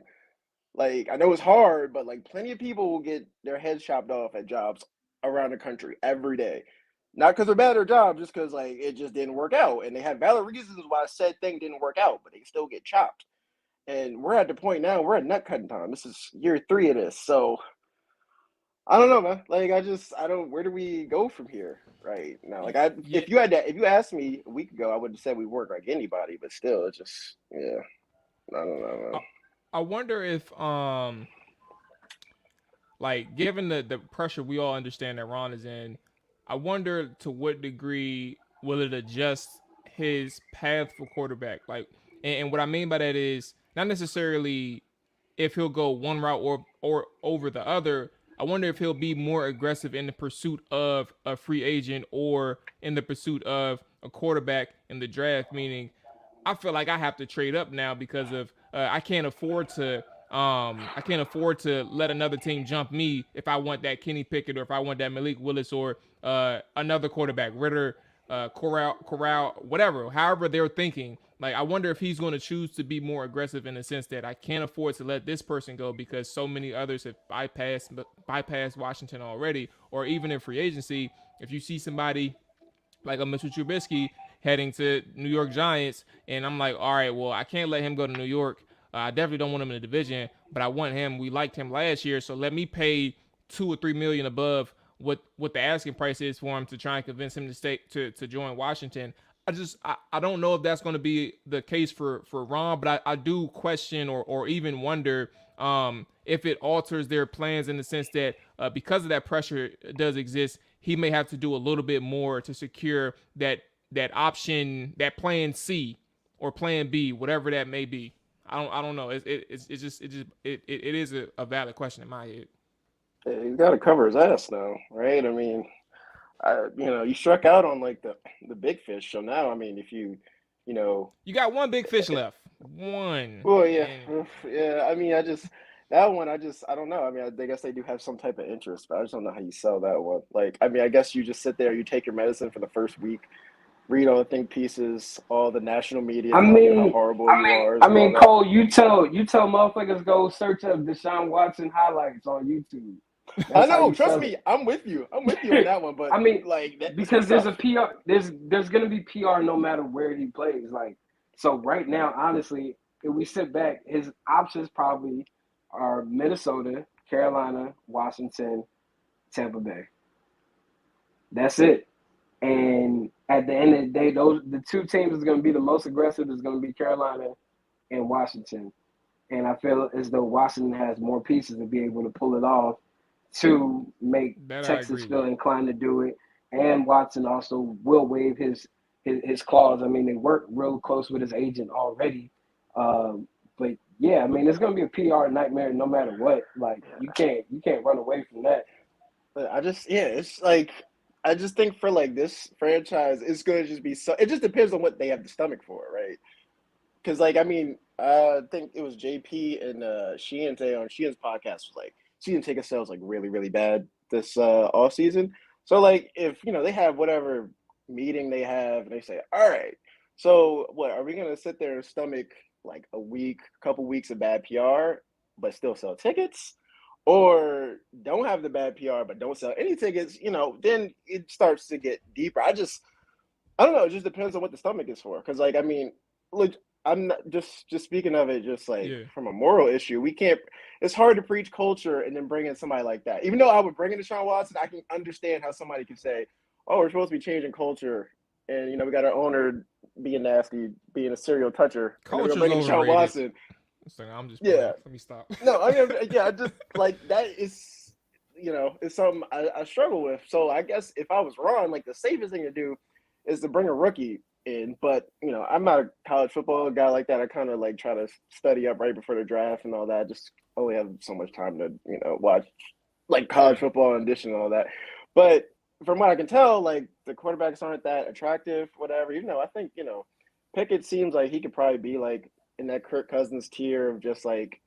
Like I know it's hard, but like plenty of people will get their heads chopped off at jobs around the country every day. Not because they're bad at their job, just because like it just didn't work out. And they had valid reasons why said thing didn't work out, but they still get chopped. And we're at the point now, we're at nut cutting time. This is year 3 of this. So I don't know, man. Like I don't where do we go from here right now? Like if you asked me a week ago, I would have said we work like anybody, but still it's just I don't know, man. I wonder if like given the pressure we all understand that Ron is in, I wonder to what degree will it adjust his path for quarterback? Like, and what I mean by that is not necessarily if he'll go one route or over the other. I wonder if he'll be more aggressive in the pursuit of a free agent or in the pursuit of a quarterback in the draft. Meaning, I feel like I have to trade up now because of I can't afford to let another team jump me if I want that Kenny Pickett or if I want that Malik Willis or another quarterback, Ritter, Corral, whatever, however they're thinking. Like, I wonder if he's going to choose to be more aggressive in the sense that I can't afford to let this person go because so many others have bypassed Washington already. Or even in free agency, if you see somebody like a Mr. Trubisky heading to New York Giants, and I'm like, all right, well, I can't let him go to New York. I definitely don't want him in the division, but I want him. We liked him last year, so let me pay $2 or $3 million above what the asking price is for him to try and convince him to join Washington. I don't know if that's going to be the case for Ron, but I do question or even wonder if it alters their plans in the sense that because of that pressure does exist, he may have to do a little bit more to secure that option, that plan C or plan B, whatever that may be. I don't know. It is a valid question in my head. He's got to cover his ass now, right? I mean, you struck out on like the big fish. So now, I mean, if you got one big fish left. One. Well, yeah. I mean, I don't know. I mean, I guess they do have some type of interest, but I just don't know how you sell that one. Like, I mean, I guess you just sit there, you take your medicine for the first week, read all the think pieces, all the national media telling you how horrible you are. I mean, Cole, you tell motherfuckers go search up Deshaun Watson highlights on YouTube. I know. Trust me, I'm with you. I'm with you on that one. But I mean, like, because there's a PR, there's gonna be PR no matter where he plays. Like, so right now, honestly, if we sit back, his options probably are Minnesota, Carolina, Washington, Tampa Bay. That's it. And at the end of the day, the two teams that's going to be the most aggressive is going to be Carolina and Washington. And I feel as though Washington has more pieces to be able to pull it off to make Texas feel inclined to do it. And Watson also will waive his clause. I mean, they work real close with his agent already. But yeah, I mean, it's going to be a PR nightmare no matter what. Like, you can't run away from that. But it's like, I just think for like this franchise, it's going to just be so. It just depends on what they have the stomach for, right? Because like, I mean, I think it was JP and Sheehan today on Sheehan's podcast was like, season ticket sales like really, really bad this off season. So like, if they have whatever meeting they have, and they say, all right, so what are we going to sit there and stomach like a couple weeks of bad PR, but still sell tickets? Or don't have the bad PR, but don't sell any tickets, then it starts to get deeper. I don't know. It just depends on what the stomach is for. Because, like, I mean, look, I'm not just speaking of it, just like from a moral issue. We can't. It's hard to preach culture and then bring in somebody like that. Even though I would bring in Deshaun Watson, I can understand how somebody can say, "Oh, we're supposed to be changing culture," and we got our owner being nasty, being a serial toucher. Culture's overrated. Deshaun Watson. I'm just let me stop. No, I mean, I just like that is it's something I struggle with. So I guess if I was Ron, like the safest thing to do is to bring a rookie in. But I'm not a college football guy like that. I kind of like try to study up right before the draft and all that. I just only have so much time to watch like college football in addition to all that. But from what I can tell, like the quarterbacks aren't that attractive, whatever. Even though I think Pickett seems like he could probably be like in that Kirk Cousins tier of just like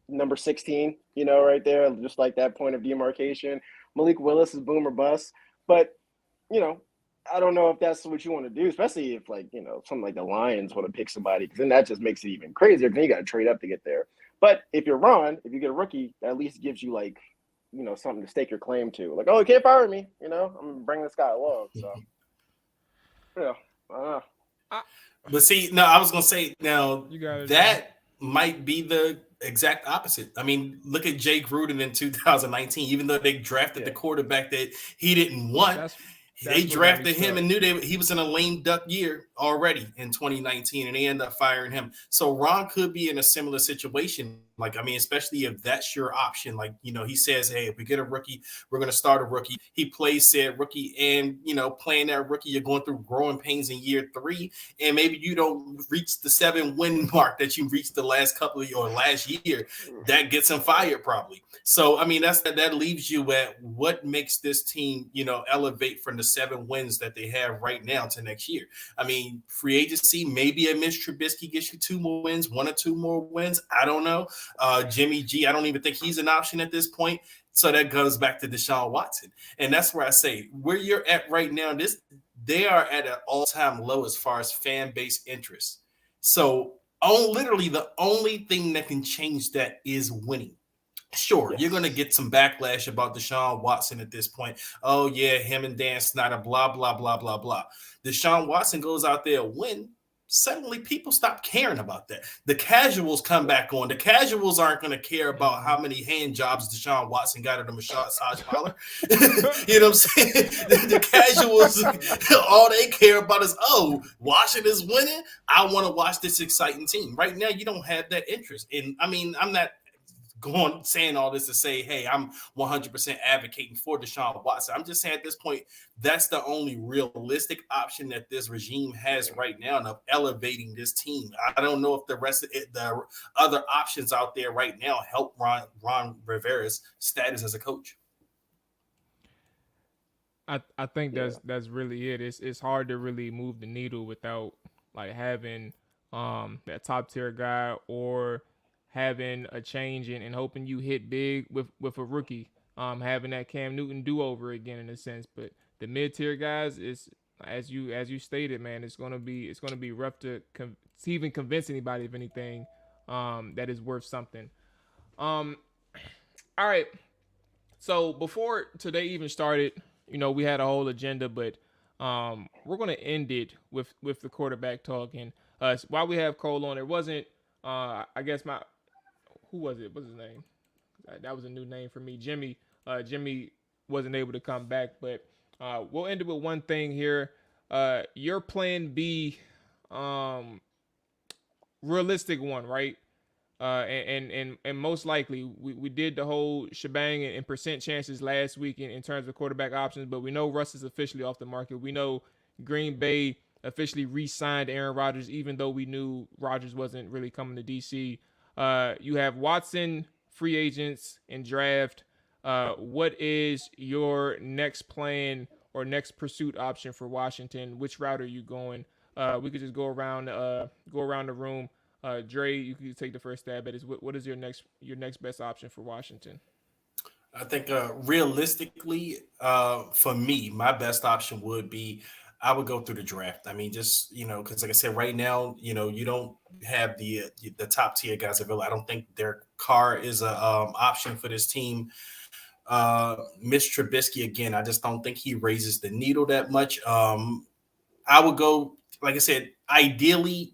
number 16, right there, just like that point of demarcation. Malik Willis is boom or bust. But, I don't know if that's what you want to do, especially if like, something like the Lions want to pick somebody, because then that just makes it even crazier because you got to trade up to get there. But if you're Ron, if you get a rookie, that at least gives you like, something to stake your claim to. Like, oh, you can't fire me. I'm gonna bring this guy along. So, yeah, I don't know. But see, no, I was gonna say now You that might be the exact opposite. I mean, look at Jay Gruden in 2019. Even though they drafted the quarterback that he didn't want, they drafted him and knew he was in a lame duck year already in 2019, and they ended up firing him. So Ron could be in a similar situation. Like, I mean, especially if that's your option. Like, he says, hey, if we get a rookie, we're going to start a rookie. He plays said rookie, and, playing that rookie, you're going through growing pains in year 3, and maybe you don't reach the 7-win mark that you reached the last couple of or last year. That gets him fired probably. So, I mean, that leaves you at what makes this team, elevate from the 7 wins that they have right now to next year. I mean, free agency, maybe a Mitch Trubisky gets you 2 more wins, 1 or 2 more wins. I don't know. Jimmy G, I don't even think he's an option at this point. So that goes back to Deshaun Watson. And that's where I say where you're at right now, they are at an all-time low as far as fan base interest. So literally the only thing that can change that is winning. Sure, you're going to get some backlash about Deshaun Watson at this point. Oh, yeah, him and Dan Snyder, blah, blah, blah, blah, blah. Deshaun Watson goes out there and win. Suddenly people stop caring about that. The casuals come back on. The casuals aren't going to care about how many hand jobs Deshaun Watson got at a massage parlor. You know what I'm saying? The casuals, all they care about is, oh, Washington's winning. I want to watch this exciting team. Right now, you don't have that interest. And I mean, I'm not saying all this to say, hey, I'm 100% advocating for Deshaun Watson. I'm just saying at this point, that's the only realistic option that this regime has right now of elevating this team. I don't know if the rest of the other options out there right now help Ron Rivera's status as a coach. I think that's really it. It's hard to really move the needle without like having that top tier guy or having a change and hoping you hit big with a rookie, having that Cam Newton do over again in a sense. But the mid tier guys is as you stated, man, it's gonna be rough to even convince anybody of anything that is worth something. All right. So before today even started, we had a whole agenda, but we're gonna end it with the quarterback talk. And while we have Cole on, it wasn't I guess who was it? What's his name? That was a new name for me. Jimmy. Jimmy wasn't able to come back, but we'll end it with one thing here. Your plan B, realistic one, right? And most likely we did the whole shebang and percent chances last week in terms of quarterback options, but we know Russ is officially off the market. We know Green Bay officially re-signed Aaron Rodgers, even though we knew Rodgers wasn't really coming to DC. You have Watson, free agents, and draft. What is your next plan or next pursuit option for Washington? Which route are you going? We could just go around the room. Dre, you could take the first stab at it. What is your next best option for Washington? I think realistically, for me, my best option would be I would go through the draft. I mean, just because like I said, right now, you don't have the top tier guys available. I don't think their Carr is a option for this team. Mitch Trubisky again, I just don't think he raises the needle that much. I would go, like I said, ideally.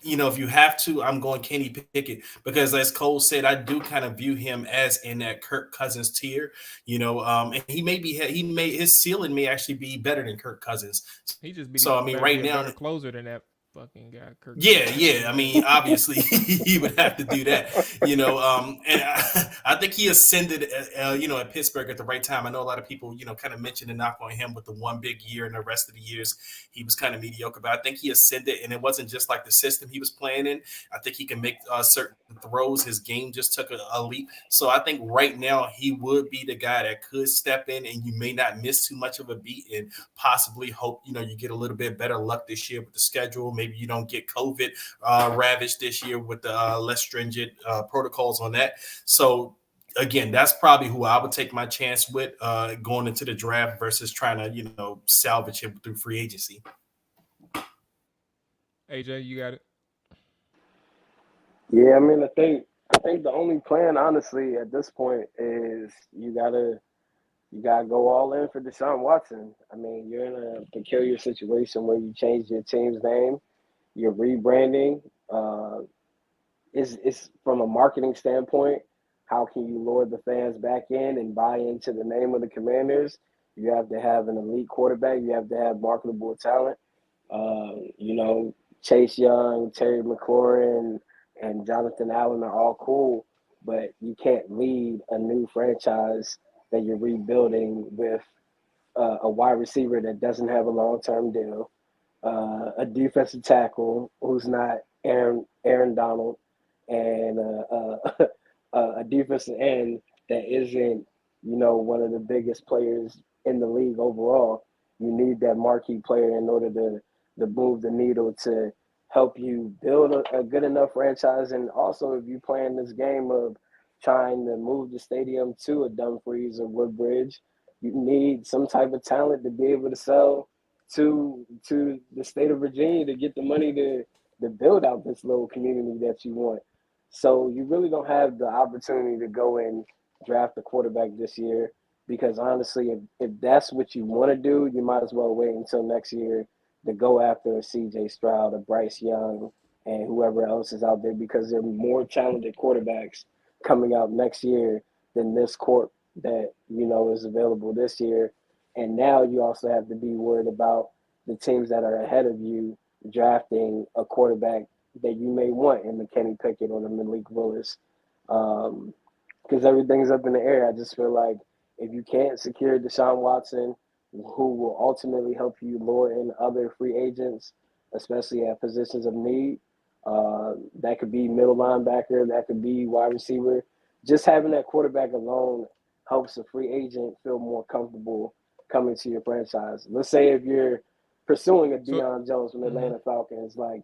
If you have to, I'm going Kenny Pickett because, as Cole said, I do kind of view him as in that Kirk Cousins tier. And his ceiling may actually be better than Kirk Cousins. He just be right now, better closer than that fucking guy. Kirk yeah. I mean, obviously, he would have to do that. And I think he ascended, at Pittsburgh at the right time. I know a lot of people, kind of mentioned and knock on him with the one big year, and the rest of the years he was kind of mediocre. But I think he ascended, and it wasn't just like the system he was playing in. I think he can make certain throws. His game just took a leap. So I think right now he would be the guy that could step in, and you may not miss too much of a beat, and possibly hope you get a little bit better luck this year with the schedule. Maybe you don't get COVID ravaged this year with the less stringent protocols on that. So again, that's probably who I would take my chance with going into the draft versus trying to, salvage him through free agency. AJ, you got it. Yeah, I mean, I think I think the only plan, honestly, at this point is you gotta go all in for Deshaun Watson. I mean, you're in a peculiar situation where you changed your team's name, you're rebranding. Is from a marketing standpoint, how can you lure the fans back in and buy into the name of the Commanders? You have to have an elite quarterback. You have to have marketable talent. You know, Chase Young, Terry McLaurin, and Jonathan Allen are all cool, but you can't lead a new franchise that you're rebuilding with a wide receiver that doesn't have a long-term deal, a defensive tackle who's not Aaron Donald, and a defensive end that isn't, one of the biggest players in the league overall. You need that marquee player in order to move the needle to help you build a good enough franchise. And also, if you play in this game of trying to move the stadium to a Dumfries or Woodbridge, you need some type of talent to be able to sell to the state of Virginia to get the money to build out this little community that you want. So you really don't have the opportunity to go and draft a quarterback this year because honestly, if that's what you want to do, you might as well wait until next year to go after a CJ Stroud, a Bryce Young, and whoever else is out there because there are more talented quarterbacks coming out next year than this court that, is available this year. And now you also have to be worried about the teams that are ahead of you drafting a quarterback that you may want in the Kenny Pickett or the Malik Willis, because everything's up in the air. I just feel like if you can't secure Deshaun Watson, who will ultimately help you lure in other free agents, especially at positions of need, that could be middle linebacker, that could be wide receiver. Just having that quarterback alone helps a free agent feel more comfortable coming to your franchise. Let's say if you're pursuing a Deion Jones from the Atlanta Falcons, like,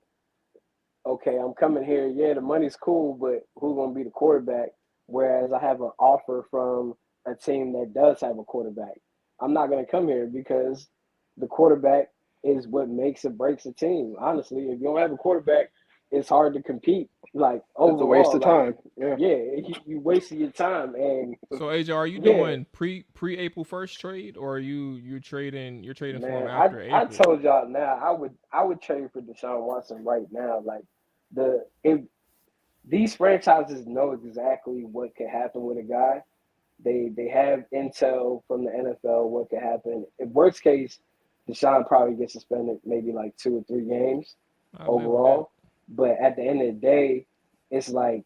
okay, I'm coming here. Yeah, the money's cool, but who's going to be the quarterback? Whereas I have an offer from a team that does have a quarterback. I'm not going to come here because the quarterback is what makes or breaks a team. Honestly, if you don't have a quarterback, it's hard to compete. Like, overall, it's a waste of time. You wasted your time. And so AJ, are you doing pre April 1st trade, or you're trading for him after April? I told y'all now I would trade for Deshaun Watson right now. Like if these franchises know exactly what could happen with a guy. They have intel from the NFL what could happen. In worst case, Deshaun probably gets suspended maybe like 2 or 3 games overall. But at the end of the day, it's like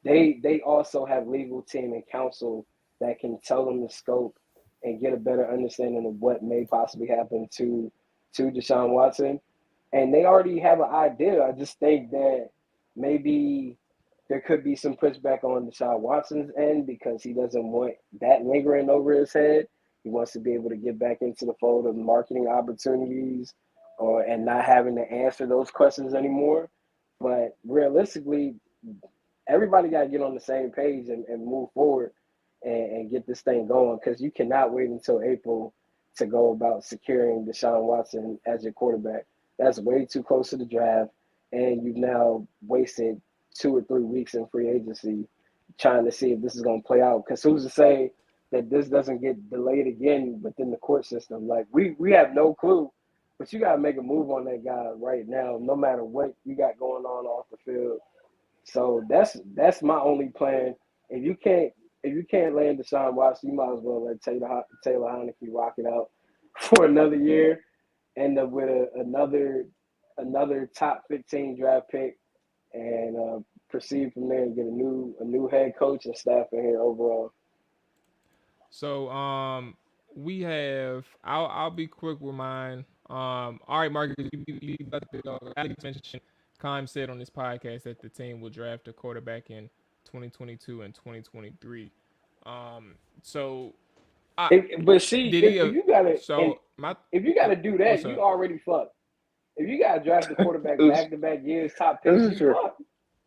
they also have legal team and counsel that can tell them the scope and get a better understanding of what may possibly happen to Deshaun Watson. And they already have an idea. I just think that maybe there could be some pushback on Deshaun Watson's end because he doesn't want that lingering over his head. He wants to be able to get back into the fold of marketing opportunities and not having to answer those questions anymore. But realistically, everybody got to get on the same page and move forward and get this thing going because you cannot wait until April to go about securing Deshaun Watson as your quarterback. That's way too close to the draft, and you've now wasted 2 or 3 weeks in free agency trying to see if this is going to play out. Because who's to say that this doesn't get delayed again within the court system? Like, we have no clue, but you got to make a move on that guy right now, no matter what you got going on off the field. So that's my only plan. If you can't land Deshaun Watson, you might as well let Taylor Heineke rock it out for another year, end up with another top 15 draft pick, and proceed from there and get a new head coach and staff in here overall. So we have. I'll be quick with mine. All right, Marcus. Alex mentioned. Kime said on this podcast that the team will draft a quarterback in 2022 and 2023. If you gotta do that, you already fucked. If you gotta draft the quarterback back-to-back years, top picks, you fucked.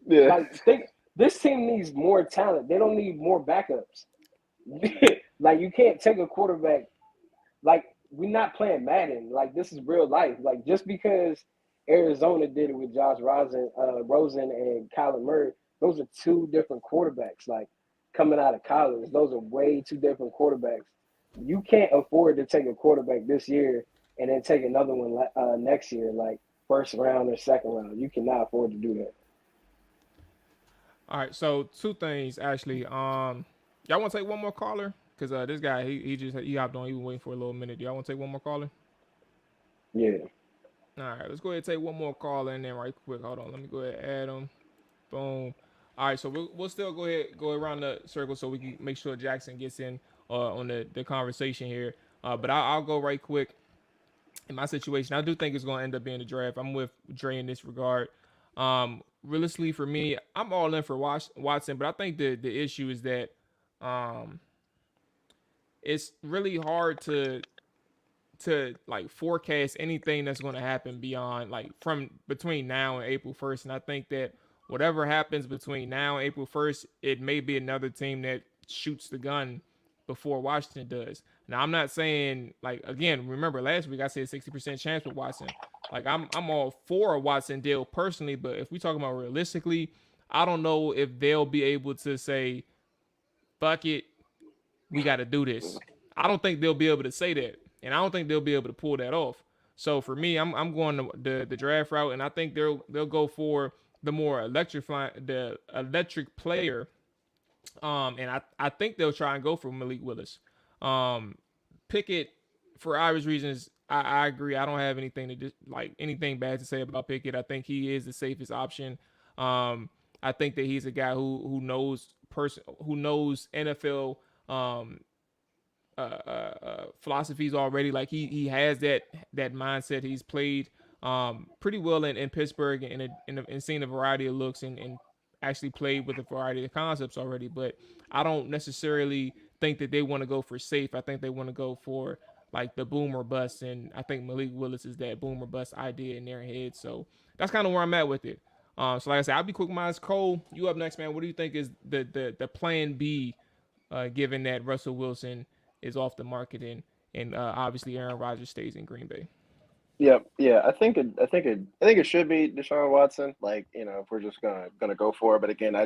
Yeah. Like, this team needs more talent. They don't need more backups. Like, you can't take a quarterback. Like, we're not playing Madden. Like, this is real life. Like, just because Arizona did it with Josh Rosen and Kyler Murray, those are two different quarterbacks. Like coming out of college, those are way two different quarterbacks. You can't afford to take a quarterback this year and then take another one next year, like first round or second round. You cannot afford to do that. All right, so two things actually. Y'all want to take one more caller? Cause this guy he hopped on. He was waiting for a little minute. Do y'all want to take one more caller? Yeah. All right, let's go ahead and take one more caller in there right quick. Hold on, let me go ahead and add him. Boom. All right, so we'll still go around the circle so we can make sure Jackson gets in on the conversation here. But I'll go right quick. In my situation, I do think it's going to end up being the draft. I'm with Dre in this regard. Realistically, for me, I'm all in for Watson, but I think the issue is that it's really hard to like forecast anything that's going to happen beyond like from between now and April 1st. And I think that whatever happens between now and April 1st, it may be another team that shoots the gun before Washington does. Now, I'm not saying, like, again, remember last week I said 60% chance with Watson. Like, I'm all for a Watson deal personally, but if we talk about realistically, I don't know if they'll be able to say, fuck it, we got to do this. I don't think they'll be able to say that, and I don't think they'll be able to pull that off. So for me, I'm going the draft route, and I think they'll go for the more electric player. And I think they'll try and go for Malik Willis. Pickett, for obvious reasons, I agree. I don't have anything bad to say about Pickett. I think he is the safest option. I think that he's a guy who knows NFL philosophies already. Like he has that mindset. He's played pretty well in Pittsburgh and seen a variety of looks and actually played with a variety of concepts already. But I don't necessarily think that they want to go for safe. I think they want to go for like the boom or bust, and I think Malik Willis is that boom or bust idea in their head. So that's kind of where I'm at with it. So like I said, I'll be quick. Mine's Cole. You up next, man. What do you think is the plan B, given that Russell Wilson is off the market and obviously Aaron Rodgers stays in Green Bay? Yeah. I think it should be Deshaun Watson. Like, if we're just gonna go for it. But again, I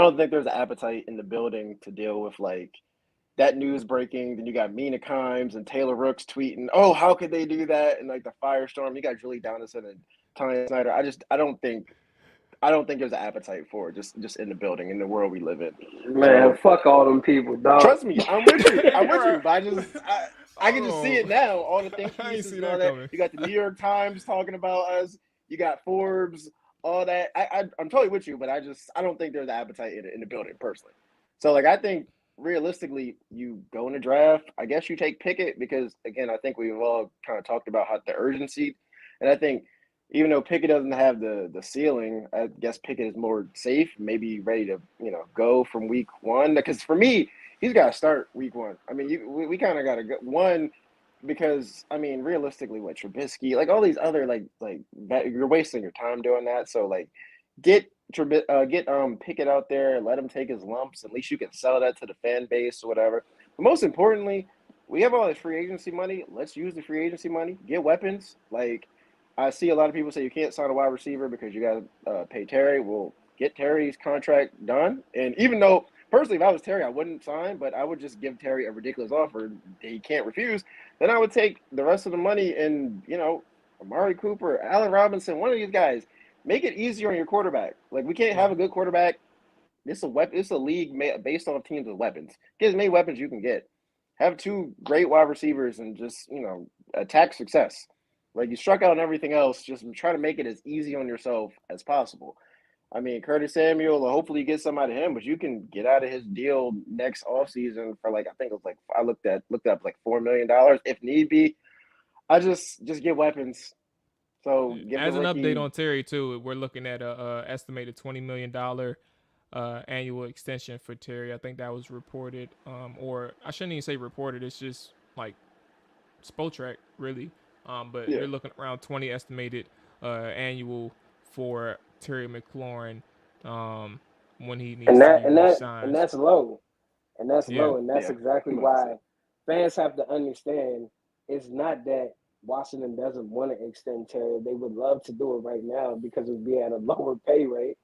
don't think there's an appetite in the building to deal with like that news breaking. Then you got Mina Kimes and Taylor Rooks tweeting, "Oh, how could they do that?" And like the firestorm. You got Julie Donaldson and Tanya Snyder. I don't think there's an appetite for it just in the building, in the world we live in. Man, fuck all them people, dog. Trust me, I'm with you. But I can just see it now. All the think pieces and all that. You got the New York Times talking about us. You got Forbes, all that. I'm totally with you, but I don't think there's an appetite in the building personally. So like I think realistically, you go in the draft. I guess you take Pickett because again, I think we've all kind of talked about how the urgency, and I think even though Pickett doesn't have the ceiling, I guess Pickett is more safe, maybe ready to go from week one. Because for me, he's got to start week one. I mean, we kind of got to go one because I mean, realistically, what Trubisky, like all these other like you're wasting your time doing that. So like, get Pickett out there, let him take his lumps. At least you can sell that to the fan base or whatever. But most importantly, we have all this free agency money. Let's use the free agency money. Get weapons. Like I see a lot of people say you can't sign a wide receiver because you got to pay Terry. Well, get Terry's contract done. And even though, personally, if I was Terry, I wouldn't sign, but I would just give Terry a ridiculous offer he can't refuse. Then I would take the rest of the money and, Amari Cooper, Allen Robinson, one of these guys. Make it easier on your quarterback. Like, we can't have a good quarterback. It's a league based on teams with weapons. Get as many weapons you can get. Have two great wide receivers and just, attack success. Like, you struck out on everything else. Just try to make it as easy on yourself as possible. I mean, Curtis Samuel, hopefully you get some out of him, but you can get out of his deal next offseason for I think it was I looked up like $4 million if need be. I just get weapons. So as an update on Terry too, we're looking at a estimated $20 million annual extension for Terry. I think that was reported, or I shouldn't even say reported. It's just like Spotrac really. But you're looking around 20 estimated annual for Terry McLaurin when he needs to be signed. And that's low. And that's low. And that's exactly why fans have to understand it's not that Washington doesn't want to extend Terry. They would love to do it right now because it would be at a lower pay rate.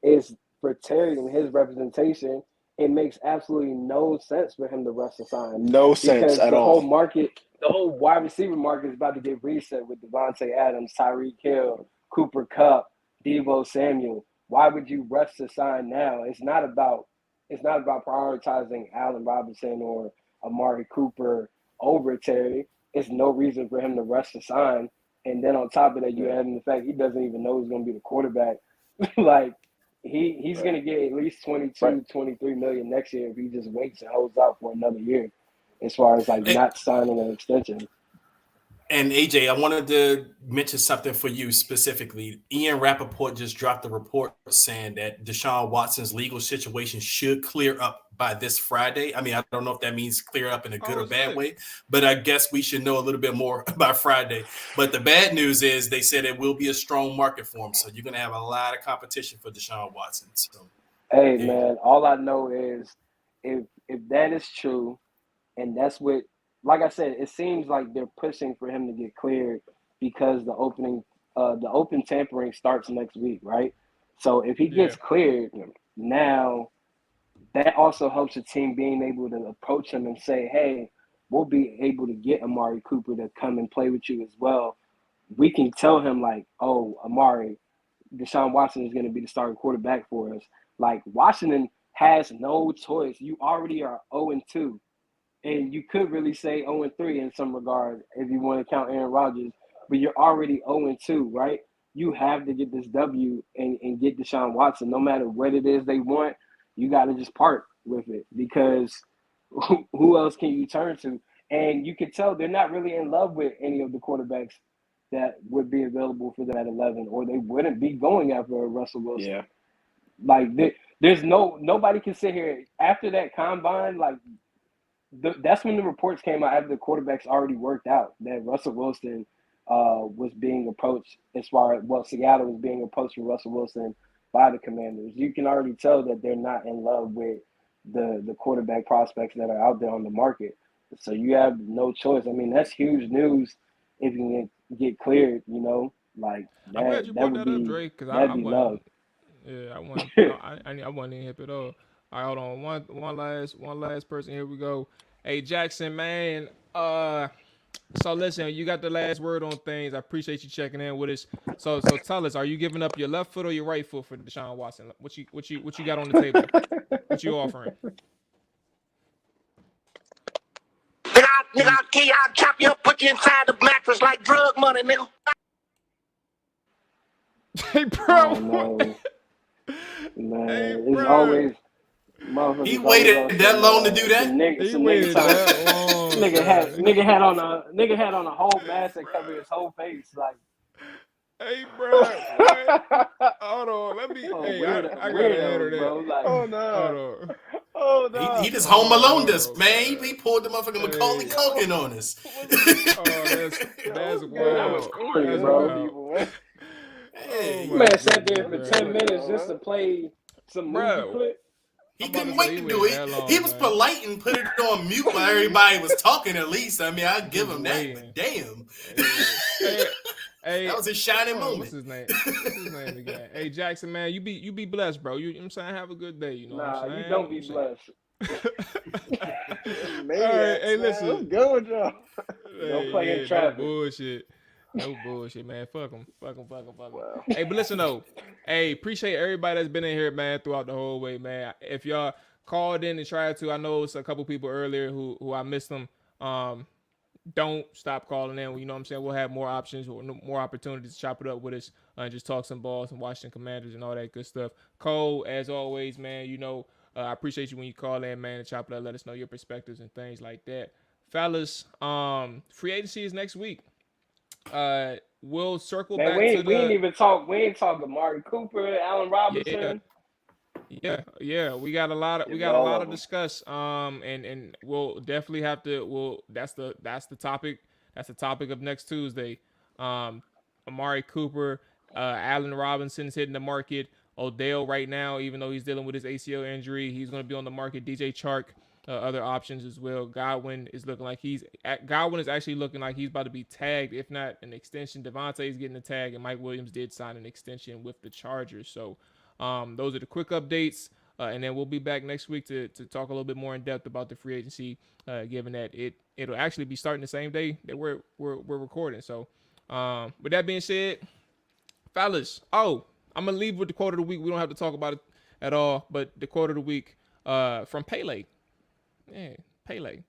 is for Terry and his representation. It makes absolutely no sense for him to rush the sign. No sense because at the all. whole market, the whole wide receiver market is about to get reset with Devontae Adams, Tyreek Hill, Cooper Kupp, Deebo Samuel. Why would you rush the sign now? It's not about prioritizing Allen Robinson or Amari Cooper over Terry. It's no reason for him to rush the sign. And then on top of that, you add in the fact he doesn't even know who's going to be the quarterback. Like, he's going to get at least 22, 23 million next year if he just waits and holds out for another year, as far as like not signing an extension. And AJ, I wanted to mention something for you specifically. Ian Rappaport just dropped a report saying that Deshaun Watson's legal situation should clear up by this Friday. I mean, I don't know if that means clear up in a good or bad way, but I guess we should know a little bit more by Friday. But the bad news is they said it will be a strong market for him. So you're going to have a lot of competition for Deshaun Watson. So, hey, man, all I know is if that is true, and that's what, like I said, it seems like they're pushing for him to get cleared because the open tampering starts next week, right? So if he gets cleared, now that also helps the team being able to approach him and say, hey, we'll be able to get Amari Cooper to come and play with you as well. We can tell him, like, oh, Amari, Deshaun Watson is going to be the starting quarterback for us. Like, Washington has no choice. You already are 0-2. And you could really say 0-3 in some regard if you want to count Aaron Rodgers, but you're already 0-2, right? You have to get this W and get Deshaun Watson. No matter what it is they want, you got to just part with it because who else can you turn to? And you can tell they're not really in love with any of the quarterbacks that would be available for that 11, or they wouldn't be going after Russell Wilson. Yeah. Like, there's nobody can sit here after that combine, like, that's when the reports came out after the quarterbacks already worked out that Russell Wilson was being approached Seattle was being approached for Russell Wilson by the Commanders. You can already tell that they're not in love with the quarterback prospects that are out there on the market. So you have no choice. I mean, that's huge news if you can get cleared, like that. I'm glad you brought that up, Drake, because I love. Yeah, I wasn't even hip at all. All right, hold on. One last person. Here we go. Hey, Jackson, man. So listen, you got the last word on things. I appreciate you checking in with us. So tell us, are you giving up your left foot or your right foot for Deshaun Watson? What you got on the table? What you offering? Nigga, I'll kill you, I'll chop you up, put you inside the mattress like drug money, nigga. Hey, bro. Oh, no. Man, hey, it's bro. always. He waited that long to do that. He waited that long. Nigga had on a whole mask that covered his whole face. Like, hey, bro, what? Hold on, let me. I gotta handle that. Bro. Like, oh no. Hold on. Oh no. He just home alone this, man. He pulled the motherfucking Macaulay Culkin on us. That's wild. That was corny, bro. Hey, man sat there for 10 minutes just to play some movie clip. He couldn't wait to do it. He was polite and put it on mute while everybody was talking. At least, I mean, I'll give him that. But damn, hey, that was his shining moment. What's his name? Again? Hey, Jackson, man, you be blessed, bro. You know what I'm saying? Have a good day. You know what I'm saying? You don't be blessed. Hey, listen. What's good with y'all? Don't play in traffic. No bullshit, man. Fuck them. Wow. Hey, but listen though. Hey, appreciate everybody that's been in here, man, throughout the whole way, man. If y'all called in and tried to, I know it's a couple people earlier who I missed them. Don't stop calling in. You know what I'm saying? We'll have more options or more opportunities to chop it up with us and just talk some balls and Washington Commanders and all that good stuff. Cole, as always, man, I appreciate you when you call in, man, and chop it up. Let us know your perspectives and things like that. Fellas, free agency is next week. We'll circle back to we ain't talk Amari Cooper, Allen Robinson. Yeah. We got a lot to discuss. And we'll definitely have to. That's the topic. That's the topic of next Tuesday. Amari Cooper, Allen Robinson's hitting the market. Odell right now, even though he's dealing with his ACL injury, he's going to be on the market. DJ Chark. Other options as well. Godwin is actually looking like he's about to be tagged, if not an extension. Devontae is getting a tag, and Mike Williams did sign an extension with the Chargers. So Those are the quick updates. And then we'll be back next week to talk a little bit more in depth about the free agency, given that it'll actually be starting the same day that we're recording. So, with that being said, fellas, I'm gonna leave with the quote of the week. We don't have to talk about it at all, but the quote of the week from Pele. Yeah, Pele.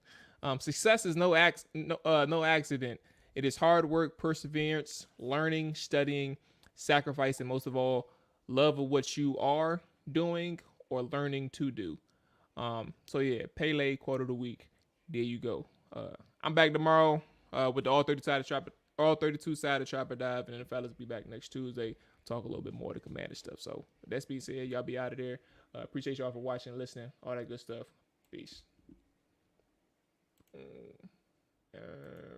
Success is no accident. It is hard work, perseverance, learning, studying, sacrifice, and most of all, love of what you are doing or learning to do. So yeah, Pele quote of the week. There you go. I'm back tomorrow with the all 32 sided Trapper Dive, and then the fellas be back next Tuesday. Talk a little bit more of the Commander stuff. So with that being said, y'all be out of there. Appreciate y'all for watching and listening. All that good stuff. Peace.